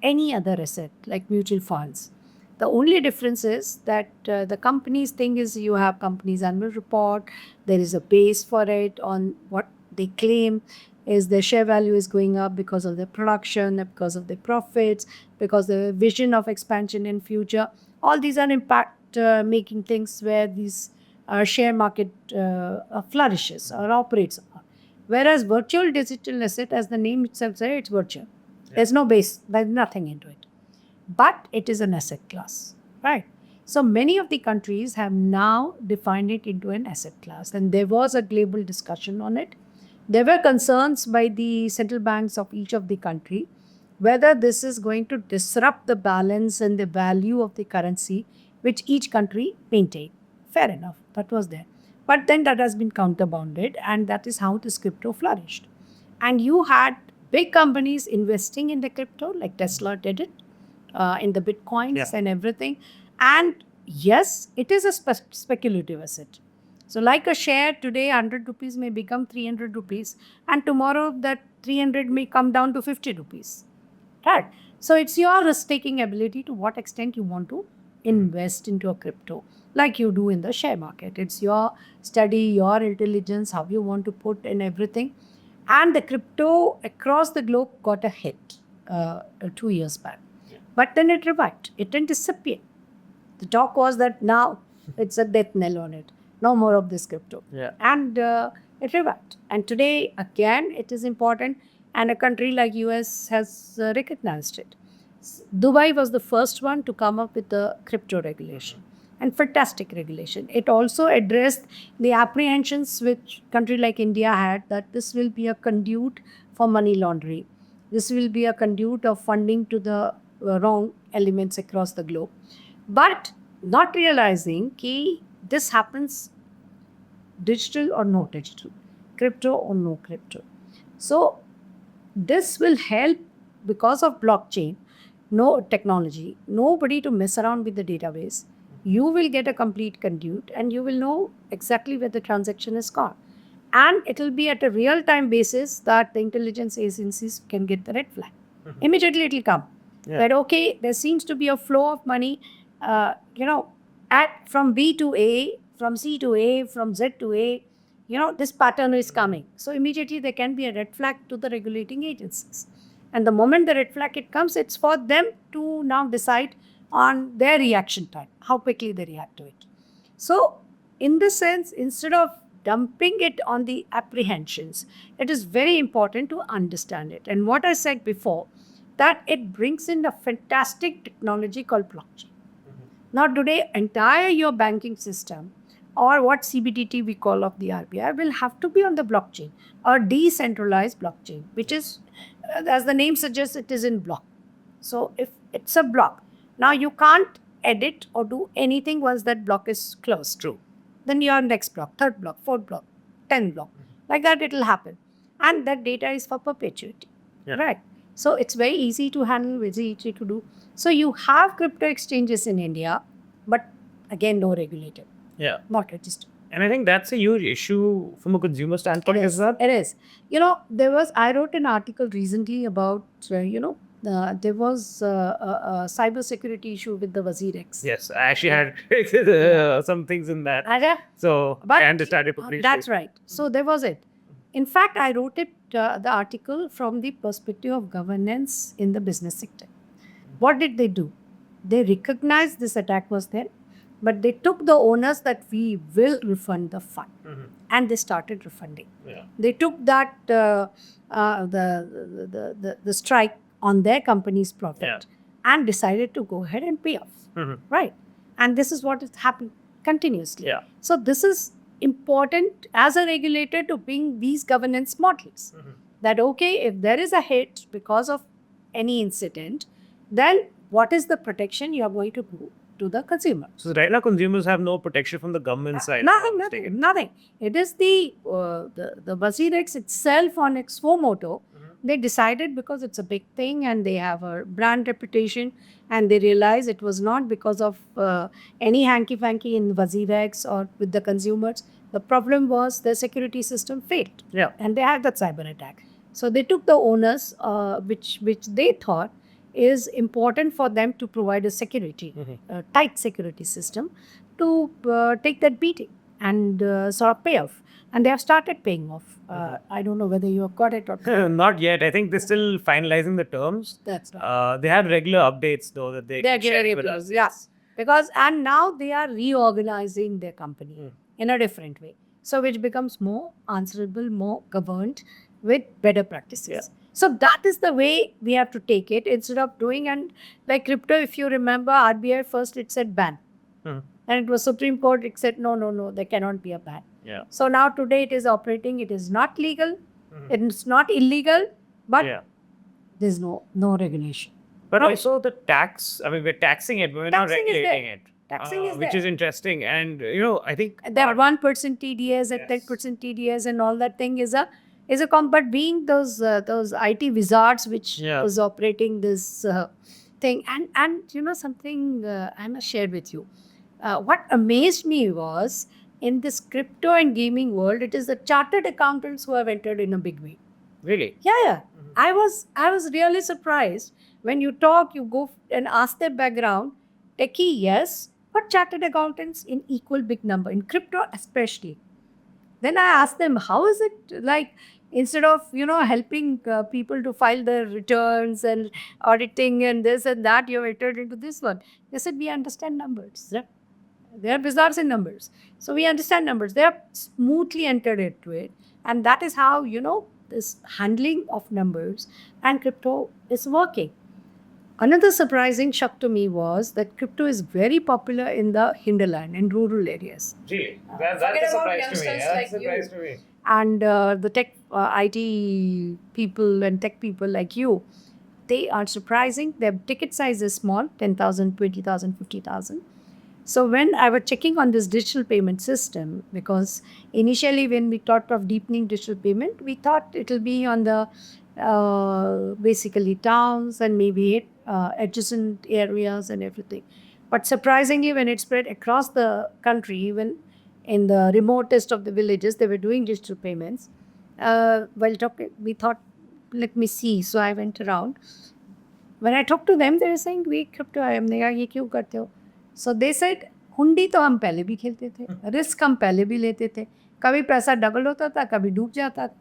any other asset, like mutual funds. The only difference is that the company's thing is you have company's annual report, there is a base for it on what they claim is their share value is going up because of their production, because of their profits, because the vision of expansion in future. All these are impact making things where these share market flourishes or operates. Whereas virtual digital asset, as the name itself says, it's virtual. There's no base, there's nothing into it. But it is an asset class, right? So many of the countries have now defined it into an asset class, and there was a global discussion on it. There were concerns by the central banks of each of the country whether this is going to disrupt the balance and the value of the currency which each country maintained. Fair enough, that was there. But then that has been counterbounded, and that is how this crypto flourished. And you had big companies investing in the crypto, like Tesla did it, in the bitcoins and everything. And yes, it is a speculative asset. So like a share today, 100 rupees may become 300 rupees, and tomorrow that 300 may come down to 50 rupees. Right? So it's your risk-taking ability to what extent you want to invest into a crypto, like you do in the share market. It's your study, your intelligence, how you want to put in everything. And the crypto across the globe got a hit 2 years back. But then it revived. It didn't disappear. The talk was that now it's a death knell on it. No more of this crypto. And it revived. And today, again, it is important. And a country like US has recognized it. Dubai was the first one to come up with the crypto regulation. And fantastic regulation. It also addressed the apprehensions which country like India had, that this will be a conduit for money laundering. This will be a conduit of funding to the wrong elements across the globe. But not realizing that this happens digital or no digital, crypto or no crypto. So this will help because of blockchain, no technology, nobody to mess around with the database. You will get a complete conduit and you will know exactly where the transaction is gone. And it will be at a real-time basis that the intelligence agencies can get the red flag. Immediately it will come. That, okay, there seems to be a flow of money, from B to A, from C to A, from Z to A, this pattern is coming. So immediately there can be a red flag to the regulating agencies. And the moment the red flag it comes, it's for them to now decide on their reaction time, how quickly they react to it. So in this sense, instead of dumping it on the apprehensions, it is very important to understand it. And what I said before, that it brings in a fantastic technology called blockchain. Now today, entire your banking system, or what CBDT we call of the RBI, will have to be on the blockchain or decentralized blockchain, which is, as the name suggests, it is in block. So if it's a block, now you can't edit or do anything once that block is closed. True. Then your next block, third block, fourth block, 10th block. Like that it will happen. And that data is for perpetuity. Right? So it's very easy to handle, very easy to do. So you have crypto exchanges in India, but again, no regulator. Not registered. And I think that's a huge issue from a consumer standpoint. It is. I wrote an article recently about, there was a cyber security issue with the WazirX. Yes, I actually had some things in that. So I understand it completely. That's right. So there was it. In fact, I wrote the article from the perspective of governance in the business sector. What did they do? They recognized this attack was there, but they took the onus that we will refund the fund, and they started refunding. They took that the strike on their company's profit and decided to go ahead and pay off. Right, and this is what has happened continuously. So this is important as a regulator to bring these governance models. That okay, if there is a hit because of any incident, then what is the protection you are going to do to the consumer? So right now consumers have no protection from the government side. Nothing. It is the WazirX itself on its suo moto. They decided because it's a big thing and they have a brand reputation, and they realize it was not because of any hanky-panky in WazirX or with the consumers. The problem was the security system failed. And they had that cyber attack. So they took the onus, which they thought is important for them to provide a security, a tight security system to take that beating and sort of pay off. And they have started paying off. I don't know whether you have got it or not. Not yet. I think they're still finalizing the terms. That's right. They have regular updates though that they They're share getting with applause, us. yes. Because, and now they are reorganizing their company in a different way. So, which becomes more answerable, more governed with better practices. Yeah. So, that is the way we have to take it instead of doing, and like crypto, if you remember, RBI first it said ban. Hmm. And it was Supreme Court, it said, no, there cannot be a ban. Yeah. So, now today it is operating, it is not legal, it's not illegal, but Yeah. there's no regulation. But No. also the tax, I mean, we're taxing it, but we're not Taxing is there. regulating it. Taxing is which there. is interesting. And, I think. There are 1% TDS and Yes. 10% TDS and all that thing is a but being those IT wizards which Yeah. was operating this thing, and something I must share with you. What amazed me was in this crypto and gaming world, it is the chartered accountants who have entered in a big way. Really? Yeah. I was really surprised when you talk, you go and ask their background. Techie, yes, but chartered accountants in equal big number in crypto, especially. Then I asked them, how is it like? Instead of helping people to file their returns and auditing and this and that, you have entered into this one. They said we understand numbers. Yeah. They are wizards in numbers, so we understand numbers. They have smoothly entered into it, and that is how this handling of numbers and crypto is working. Another surprising shock to me was that crypto is very popular in the hinterland, in rural areas. Really? That's a forget about surprise to me. youngsters Yeah, that's a like surprise to me. And the tech, IT people and tech people like you, they are surprising. Their ticket size is small, 10,000, 20,000, 50,000. So when I was checking on this digital payment system, because initially when we thought of deepening digital payment, we thought it will be on the basically towns and maybe adjacent areas and everything. But surprisingly, when it spread across the country, even in the remotest of the villages, they were doing digital payments. While talking, we thought, let me see. So I went around. When I talked to them, they were saying, we crypto, हमने कहा ये क्यों करते हो? So they said, हुंडी तो हम पहले भी खेलते थे, रिस्क हम पहले भी लेते थे, कभी पैसा डबल होता था, कभी डूब जाता था.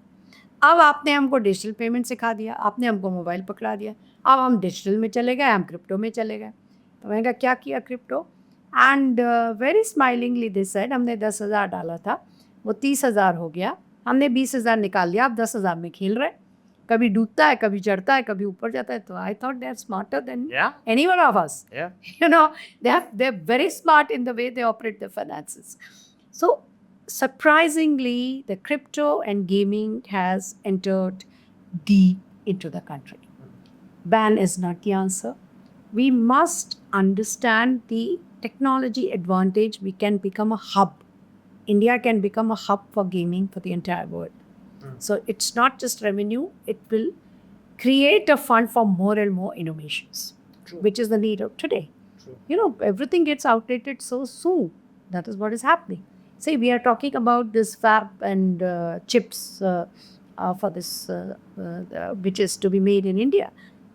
अब आपने हमको डिजिटल पेमेंट सिखा दिया, आपने हमको मोबाइल पकड़ा दिया, अब हम डिजिटल में चले गए, हम क्रिप्टो में चले गए. तो मैंने कहा क्या किया crypto? And very smilingly this side हमने 10,000 डाला था, वो 30,000 हो गया, हमने 20,000 निकाल लिया, अब 10,000 में खेल रहे. कभी डूबता है, कभी चढ़ता है, कभी ऊपर जाता है. तो I thought they are smarter than any one of us. They're very smart in the way they operate their finances. So surprisingly, the crypto and gaming has entered deep into the country. Ban is not the answer. We must understand the technology advantage. We can become a hub. India can become a hub for gaming for the entire world. So it's not just revenue, it will create a fund for more and more innovations, which is the need of today. Everything gets outdated so soon. That is what is happening. See, we are talking about this fab and chips for this, which is to be made in India.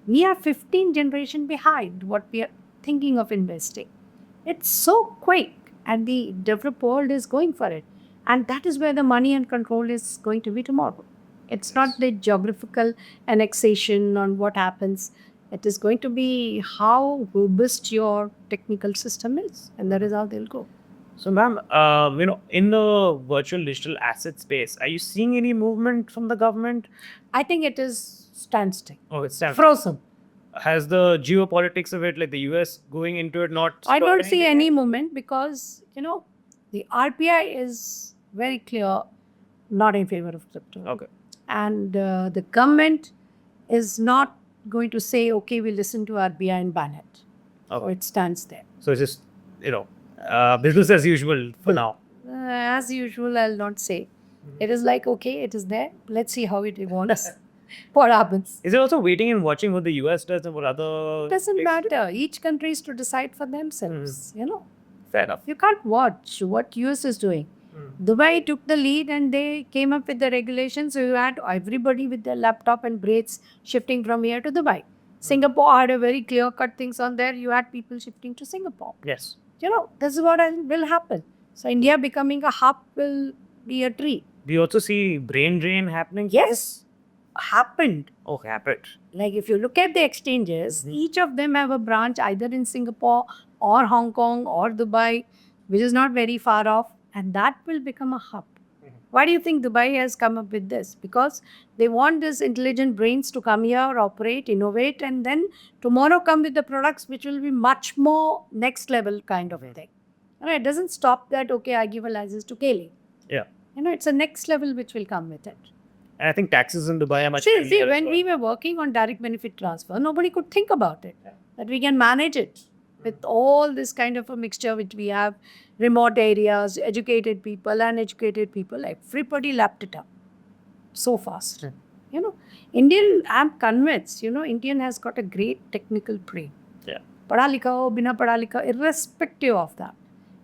We are 15 generation behind what we are thinking of investing. It's so quick, and the developed world is going for it. And that is where the money and control is going to be tomorrow. It's not the geographical annexation on what happens. It is going to be how robust your technical system is, and that is how they'll go. So, ma'am, in the virtual digital asset space, are you seeing any movement from the government? I think it is standstill. Oh, it's time. Frozen. Has the geopolitics of it, like the US going into it, not? I don't stopped see anything any yet? movement because, the RBI is very clear not in favor of crypto. Okay. And the government is not going to say, okay, we listen to RBI and ban it. So Okay. it stands there. So it's just, business as usual for now. As usual, I'll not say. It is like, okay, it is there. Let's see how it evolves. What happens? Is it also waiting and watching what the US does and what other? It doesn't big- matter. Each country is to decide for themselves, Fair enough. You can't watch what US is doing. Dubai took the lead and they came up with the regulations. So you had everybody with their laptop and braids shifting from here to Dubai. Singapore had a very clear-cut things on there. You had people shifting to Singapore. Yes. This is what will happen. So India becoming a hub will be a dream. We also see brain drain happening. Yes, happened. Oh, happened. Like if you look at the exchanges, each of them have a branch either in Singapore or Hong Kong or Dubai, which is not very far off, and that will become a hub. Why do you think Dubai has come up with this? Because they want these intelligent brains to come here, operate, innovate, and then tomorrow come with the products which will be much more next level kind of a thing. It doesn't stop that, okay, I give a license to Kaylee. Yeah. It's a next level which will come with it. And I think taxes in Dubai are much See, friendlier as when well. we were working on direct benefit transfer, nobody could think about it. That we can manage it with all this kind of a mixture which we have, remote areas, educated people, uneducated people, everybody lapped it up so fast. Indian, I'm convinced, Indian has got a great technical brain. Yeah. Padha likha ho, bina padha likha, irrespective of that.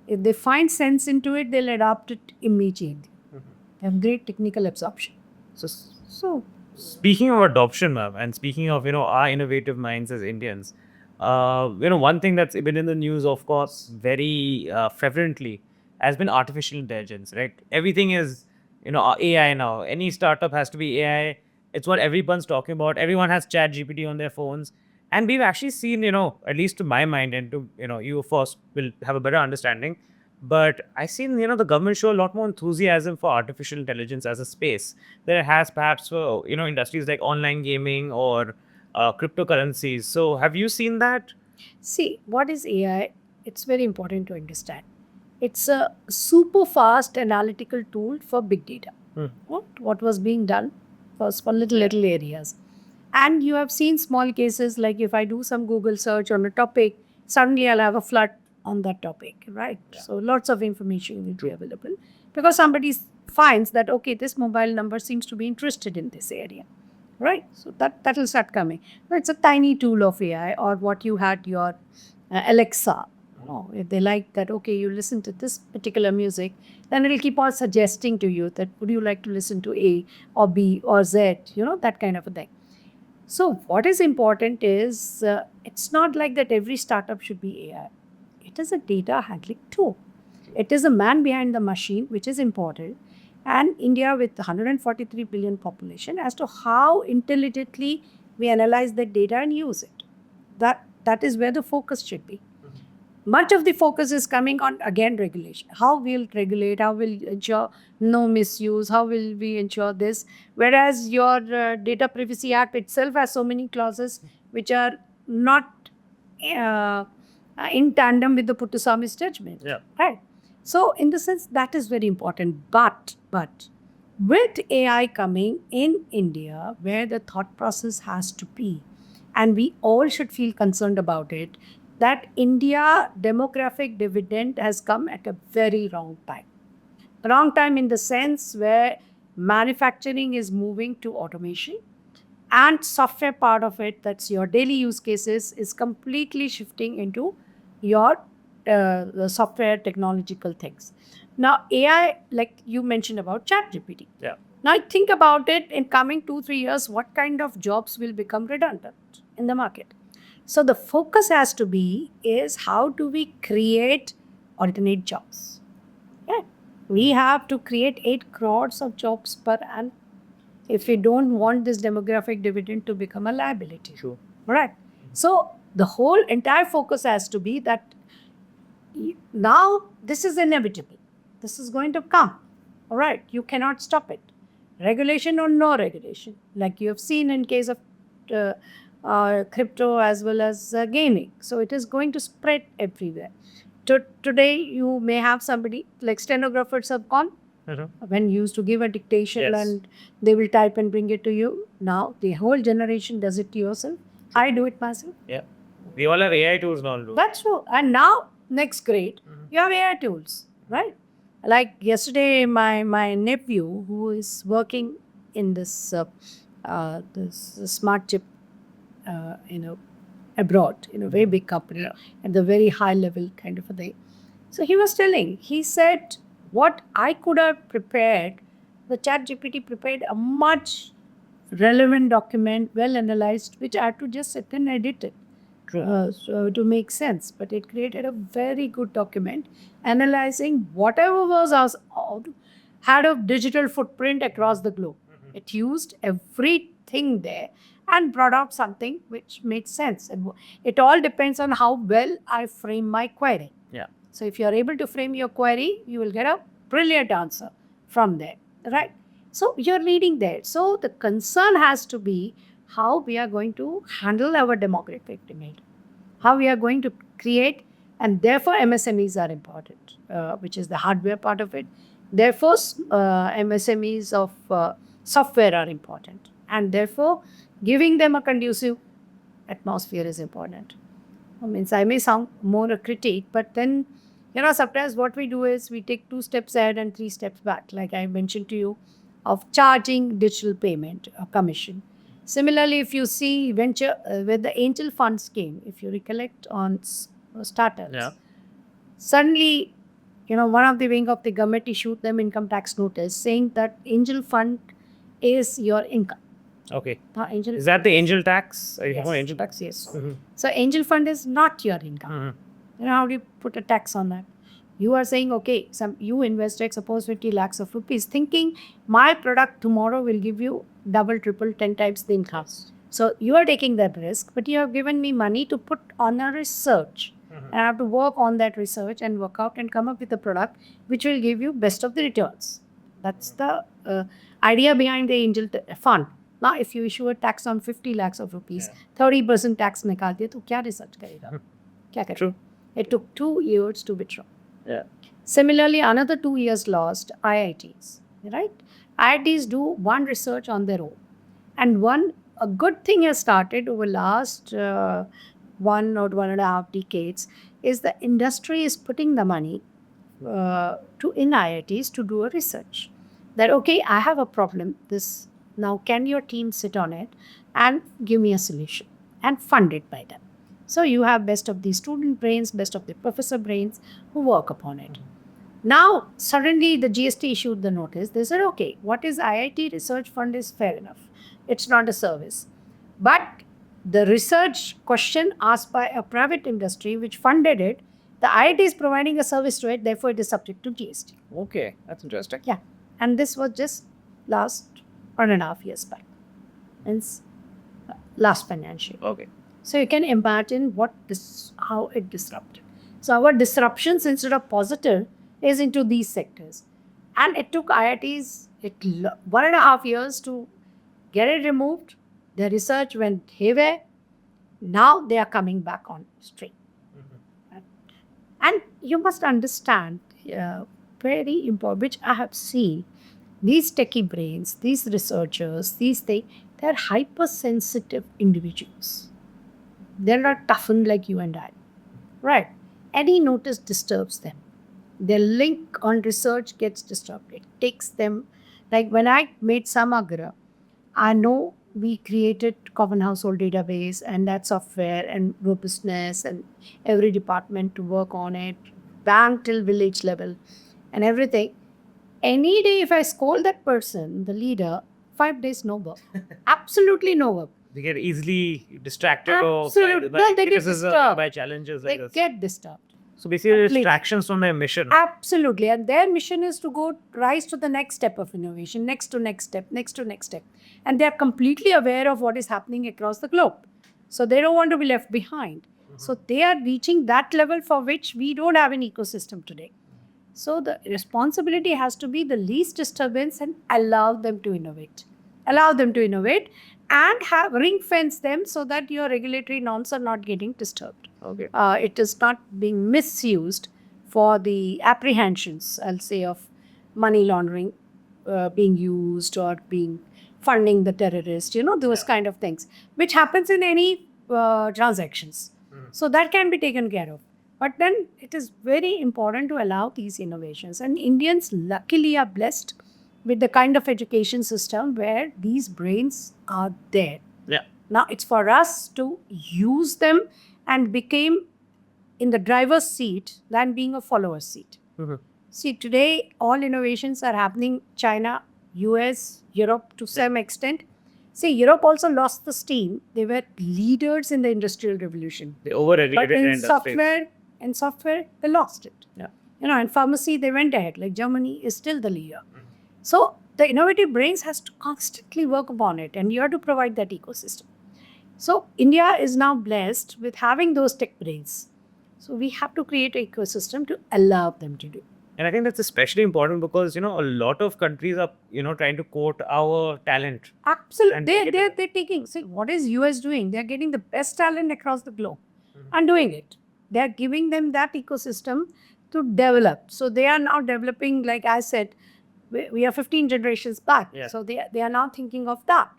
If they find sense into it, they'll adopt it immediately. They have great technical absorption. So Speaking of adoption, ma'am, and speaking of, our innovative minds as Indians, one thing that's been in the news, of course, very prevalently has been artificial intelligence, right? Everything is, AI now. Any startup has to be AI. It's what everyone's talking about. Everyone has ChatGPT on their phones. And we've actually seen, at least to my mind and to, you of course will have a better understanding. But I've seen, the government show a lot more enthusiasm for artificial intelligence as a space than it has perhaps for, industries like online gaming or cryptocurrencies. So have you seen that? see, what is AI? It's very important to understand. It's a super fast analytical tool for big data. What was being done was for little areas. And you have seen small cases like if I do some Google search on a topic, suddenly I'll have a flood on that topic, right? So lots of information will be available because somebody finds that, okay, this mobile number seems to be interested in this area, right? So that will start coming. But it's a tiny tool of AI, or what you had your Alexa. If they like that, okay, you listen to this particular music, then it'll keep on suggesting to you that would you like to listen to A or B or Z, that kind of a thing. So what is important is it's not like that every startup should be AI. It is a data handling tool. It is a man behind the machine, which is important. And India with 143 billion population, as to how intelligently we analyze that data and use it. That is where the focus should be. Much of the focus is coming on, again, regulation. How we'll regulate, how we'll ensure no misuse, how will we ensure this. Whereas your Data Privacy Act itself has so many clauses which are not in tandem with the Puttaswamy's judgment. Yeah. Right. So in the sense, that is very important. But with AI coming in India, where the thought process has to be, and we all should feel concerned about it, that India demographic dividend has come at a very wrong time. Wrong time in the sense where manufacturing is moving to automation and software part of it, that's your daily use cases, is completely shifting into your the software technological things. Now AI, like you mentioned about ChatGPT. Yeah. Now think about it, in coming 2-3 years, what kind of jobs will become redundant in the market? So the focus has to be is how do we create alternate jobs? Yeah. We have to create 8 crores of jobs per annum if we don't want this demographic dividend to become a liability. Sure. Right. So the whole entire focus has to be that now this is inevitable. This is going to come. All right. You cannot stop it. Regulation or no regulation, like you have seen in case of crypto as well as gaming. So it is going to spread everywhere. Today you may have somebody like stenographers have gone. When you used to give a dictation Yes. and they will type and bring it to you. Now the whole generation does it yourself. I do it myself. Yeah. We all have AI tools now. Lou. That's true. And now, next grade, you have AI tools, right? Like yesterday, my nephew, who is working in this this smart chip, abroad, in a very big company, at the very high level kind of a thing. So he was telling, he said, what I could have prepared, the ChatGPT prepared a much relevant document, well analyzed, which I had to just sit and edit it. So to make sense, but it created a very good document analyzing whatever was had a digital footprint across the globe. It used everything there and brought out something which made sense. And it all depends on how well I frame my query. Yeah. So if you are able to frame your query, you will get a brilliant answer from there, right? So you're leading there. So the concern has to be how we are going to handle our demographic demand, how we are going to create, and therefore MSMEs are important, which is the hardware part of it. Therefore, MSMEs of software are important, and therefore giving them a conducive atmosphere is important. I may sound more a critique, but then, sometimes what we do is we take 2 steps ahead and 3 steps back, like I mentioned to you, of charging digital payment commission. Similarly, if you see venture where the angel funds came, if you recollect on startups, Yeah. suddenly, one of the wing of the government issued them income tax notice saying that angel fund is your income. Okay. Angel Is that the angel tax? Are you talking about Yes. angel tax? Yes. Mhm. So angel fund is not your income. Mhm. How do you put a tax on that? You are saying, okay, you invested, suppose 50 lakhs of rupees, thinking my product tomorrow will give you double, triple, 10 times the income. So you are taking that risk, but you have given me money to put on a research. And I have to work on that research and work out and come up with a product which will give you best of the returns. That's the idea behind the angel fund. Now, if you issue a tax on 50 lakhs of rupees, 30% tax निकाल दिया तो क्या research करेगा? क्या करेगा? True. It took 2 years to withdraw. Yeah. Similarly, another 2 years lost, IITs, right? IITs do one research on their own. And a good thing has started over last 1.5 decades is the industry is putting the money in IITs to do a research. That, okay, I have a problem. Now can your team sit on it and give me a solution and fund it by them? So you have best of the student brains, best of the professor brains who work upon it. Now, suddenly the GST issued the notice. They said, okay, what is IIT research fund is fair enough. It's not a service. But the research question asked by a private industry which funded it, the IIT is providing a service to it, therefore it is subject to GST. Okay, that's interesting. Yeah. And this was just last 1.5 years back. Hence, last financial. Okay. So you can imagine how it disrupted. So our disruptions instead of positive is into these sectors. And it took IITs 1.5 years to get it removed. The research went haywire. Now they are coming back on stream. And you must understand, very important, which I have seen, these techie brains, these researchers, these things, they're hypersensitive individuals. They're not toughened like you and I, right? Any notice disturbs them. Their link on research gets disturbed. It takes them, like when I made Samagra, I know we created common household database and that software and robustness and every department to work on it, bank till village level and everything. Any day if I scold that person, the leader, 5 days no work. Absolutely no work. They get easily distracted Absolutely. by No, they get criticism, disturbed. by challenges They like this. get disturbed. So basically, Completely. distractions from their mission. Absolutely. And their mission is to rise to the next step of innovation, next to next step. And they are completely aware of what is happening across the globe. So they don't want to be left behind. So they are reaching that level for which we don't have an ecosystem today. So the responsibility has to be the least disturbance and allow them to innovate. And have ring fence them so that your regulatory norms are not getting disturbed. Okay. It is not being misused for the apprehensions, I'll say, of money laundering being used or being funding the terrorist, those kind of things, which happens in any transactions. So that can be taken care of. But then it is very important to allow these innovations. And Indians luckily are blessed with the kind of education system where these brains are there. Yeah. Now it's for us to use them and become in the driver's seat than being a follower's seat. Mm-hmm. See, today all innovations are happening China, US, Europe to some extent. See, Europe also lost the steam. They were leaders in the industrial revolution. They over-regulated But the in industry. software, they lost it. Yeah. In pharmacy, they went ahead. Like Germany is still the leader. So the innovative brains has to constantly work upon it, and you have to provide that ecosystem. So India is now blessed with having those tech brains. So we have to create an ecosystem to allow them to do. And I think that's especially important because, a lot of countries are, trying to quote our talent. Absolutely. And They're taking, see, what is US doing? They're getting the best talent across the globe and doing it. They're giving them that ecosystem to develop. So they are now developing, like I said, we are 15 generations back. Yeah. So they are now thinking of that.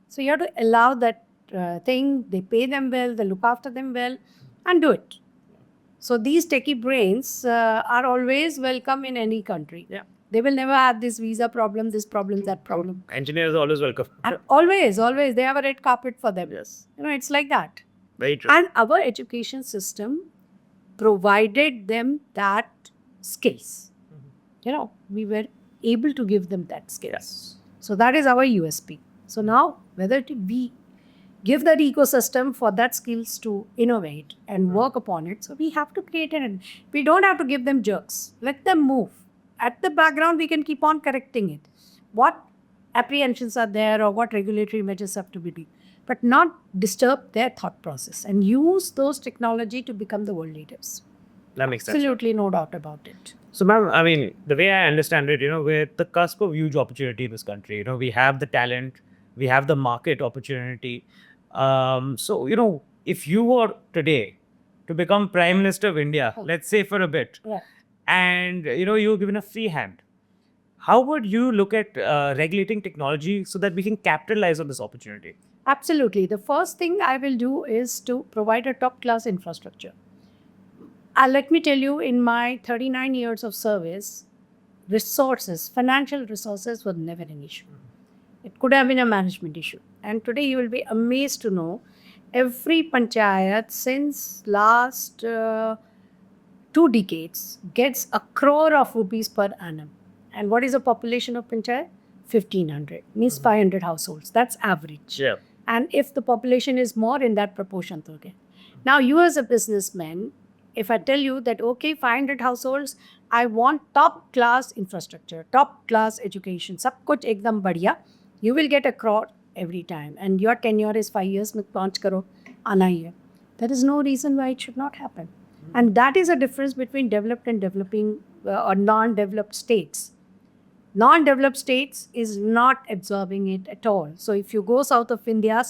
So you have to allow that thing. They pay them well, they look after them well, and do it. So these techie brains are always welcome in any country. Yeah. They will never have this visa problem, this problem, that problem. Engineers are always welcome. And always, they have a red carpet for them. Yes. It's like that. Very true. And our education system provided them that skills. We were able to give them that skills. Yes. So that is our USP. So now, whether we give that ecosystem for that skills to innovate and work upon it, so we have to create we don't have to give them jerks. Let them move. At the background, we can keep on correcting it. What apprehensions are there or what regulatory measures have to be done, but not disturb their thought process and use those technology to become the world leaders. That makes sense. Absolutely no doubt about it. So, ma'am, I mean, the way I understand it, we're at the cusp of huge opportunity in this country. We have the talent, we have the market opportunity. So, if you were today to become Prime Minister of India, let's say for a bit, Yeah. and, you were given a free hand, how would you look at regulating technology so that we can capitalize on this opportunity? Absolutely. The first thing I will do is to provide a top-class infrastructure. Let me tell you, in my 39 years of service, financial resources were never an issue. It could have been a management issue. And today you will be amazed to know every panchayat since last 2 decades gets 1 crore of rupees per annum. And what is the population of panchayat? 1,500, means 500 households. That's average. Yeah. And if the population is more in that proportion, okay. Now you as a businessman, if I tell you that, okay, 500 households, I want top class infrastructure, top class education, sab kuch ekdam badhiya, you will get 1 crore every time. And your tenure is 5 years, mein launch karo, aana hi hai. There is no reason why it should not happen. And that is a difference between developed and developing or non-developed states. Non-developed states is not absorbing it at all. So if you go south of India,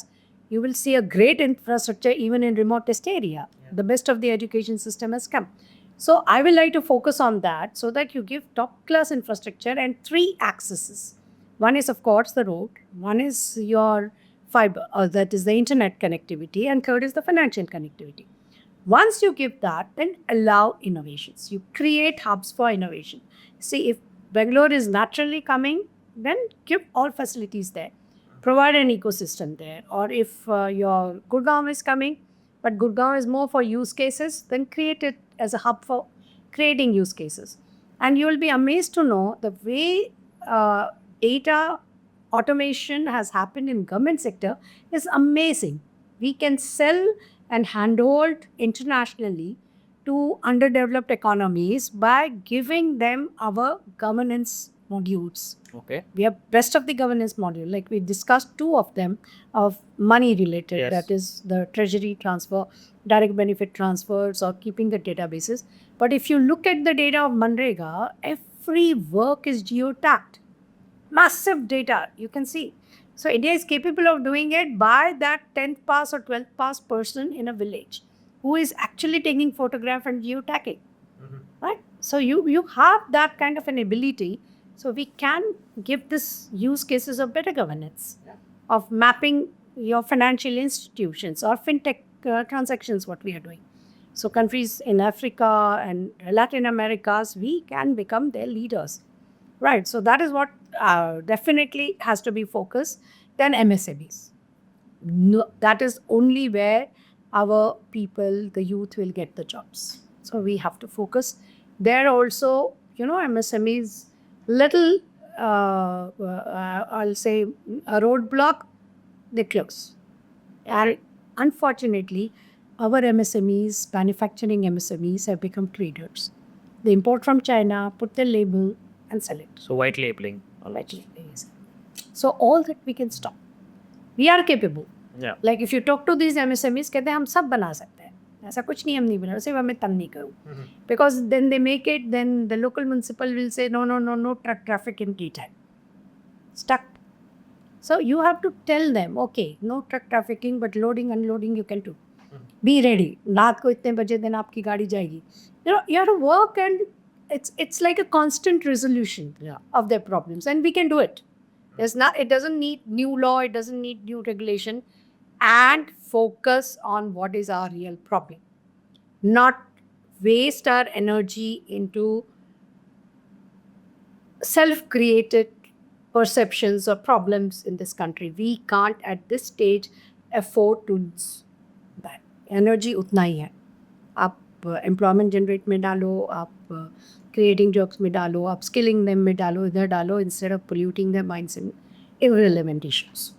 you will see a great infrastructure even in remotest area. Yeah. The best of the education system has come. So I will like to focus on that so that you give top class infrastructure and 3 accesses. One is of course the road, one is your fiber, that is the internet connectivity, and third is the financial connectivity. Once you give that, then allow innovations. You create hubs for innovation. See, if Bangalore is naturally coming, then give all facilities there. Provide an ecosystem there. Or if your Gurgaon is coming, but Gurgaon is more for use cases, then create it as a hub for creating use cases. And you will be amazed to know the way data automation has happened in government sector is amazing. We can sell and handhold internationally to underdeveloped economies by giving them our governance modules. Okay. We have best of the governance module. Like we discussed 2 of them of money related. Yes. That is the treasury transfer, direct benefit transfers, or keeping the databases. But if you look at the data of Manrega, every work is geotagged. Massive data, you can see. So India is capable of doing it by that 10th pass or 12th pass person in a village who is actually taking photograph and geotagging. Right? So you have that kind of an ability. So we can give this use cases of better governance, of mapping your financial institutions or fintech transactions, what we are doing. So countries in Africa and Latin Americas, we can become their leaders. Right. So that is what definitely has to be focused. Then MSMEs. No, that is only where our people, the youth, will get the jobs. So we have to focus. There also, MSMEs, little, I'll say, a roadblock, they close. And unfortunately, our MSMEs, manufacturing MSMEs, have become traders. They import from China, put the label, and sell it. So white labeling. Rightly. So all that we can stop. We are capable. Yeah. Like if you talk to these MSMEs, कहते हैं हम सब बना सकते हैं. ऐसा कुछ नहीं हम नहीं बना सिर्फ हमें तंग नहीं करो. Because then they make it, then the local municipal will say no truck traffic in tea time. Stuck. So you have to tell them, okay, no truck trafficking, but loading, unloading you can do. Be ready. रात को इतने बजे दिन आपकी गाड़ी जाएगी. You know, you have to work, and it's like a constant resolution of their problems, and we can do it. It doesn't need new law, it doesn't need new regulation, and focus on what is our real problem. Not waste our energy into self-created perceptions or problems in this country. We can't at this stage afford to lose that. Energy उतना ही है. आप employment generate में डालो, आप creating jobs में डालो, आप skilling them में डालो, इधर डालो, instead of polluting their minds in irrelevant issues.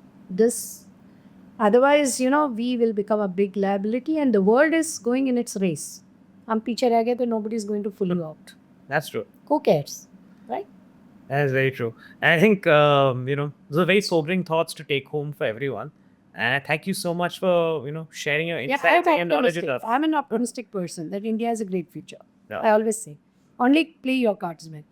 Otherwise, we will become a big liability, and the world is going in its race. हम पीछे रह गए तो nobody is going to pull you out. That's true. Who cares, right? That is very true. And I think, those are very sobering thoughts to take home for everyone. And thank you so much for, sharing your Yeah, insights and knowledge with us. I'm an optimistic person that India has a great future. Yeah. I always say, only play your cards, man.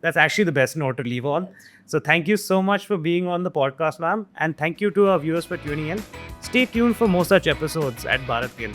That's actually the best note to leave on. So thank you so much for being on the podcast, ma'am. And thank you to our viewers for tuning in. Stay tuned for more such episodes at Bharat Gil.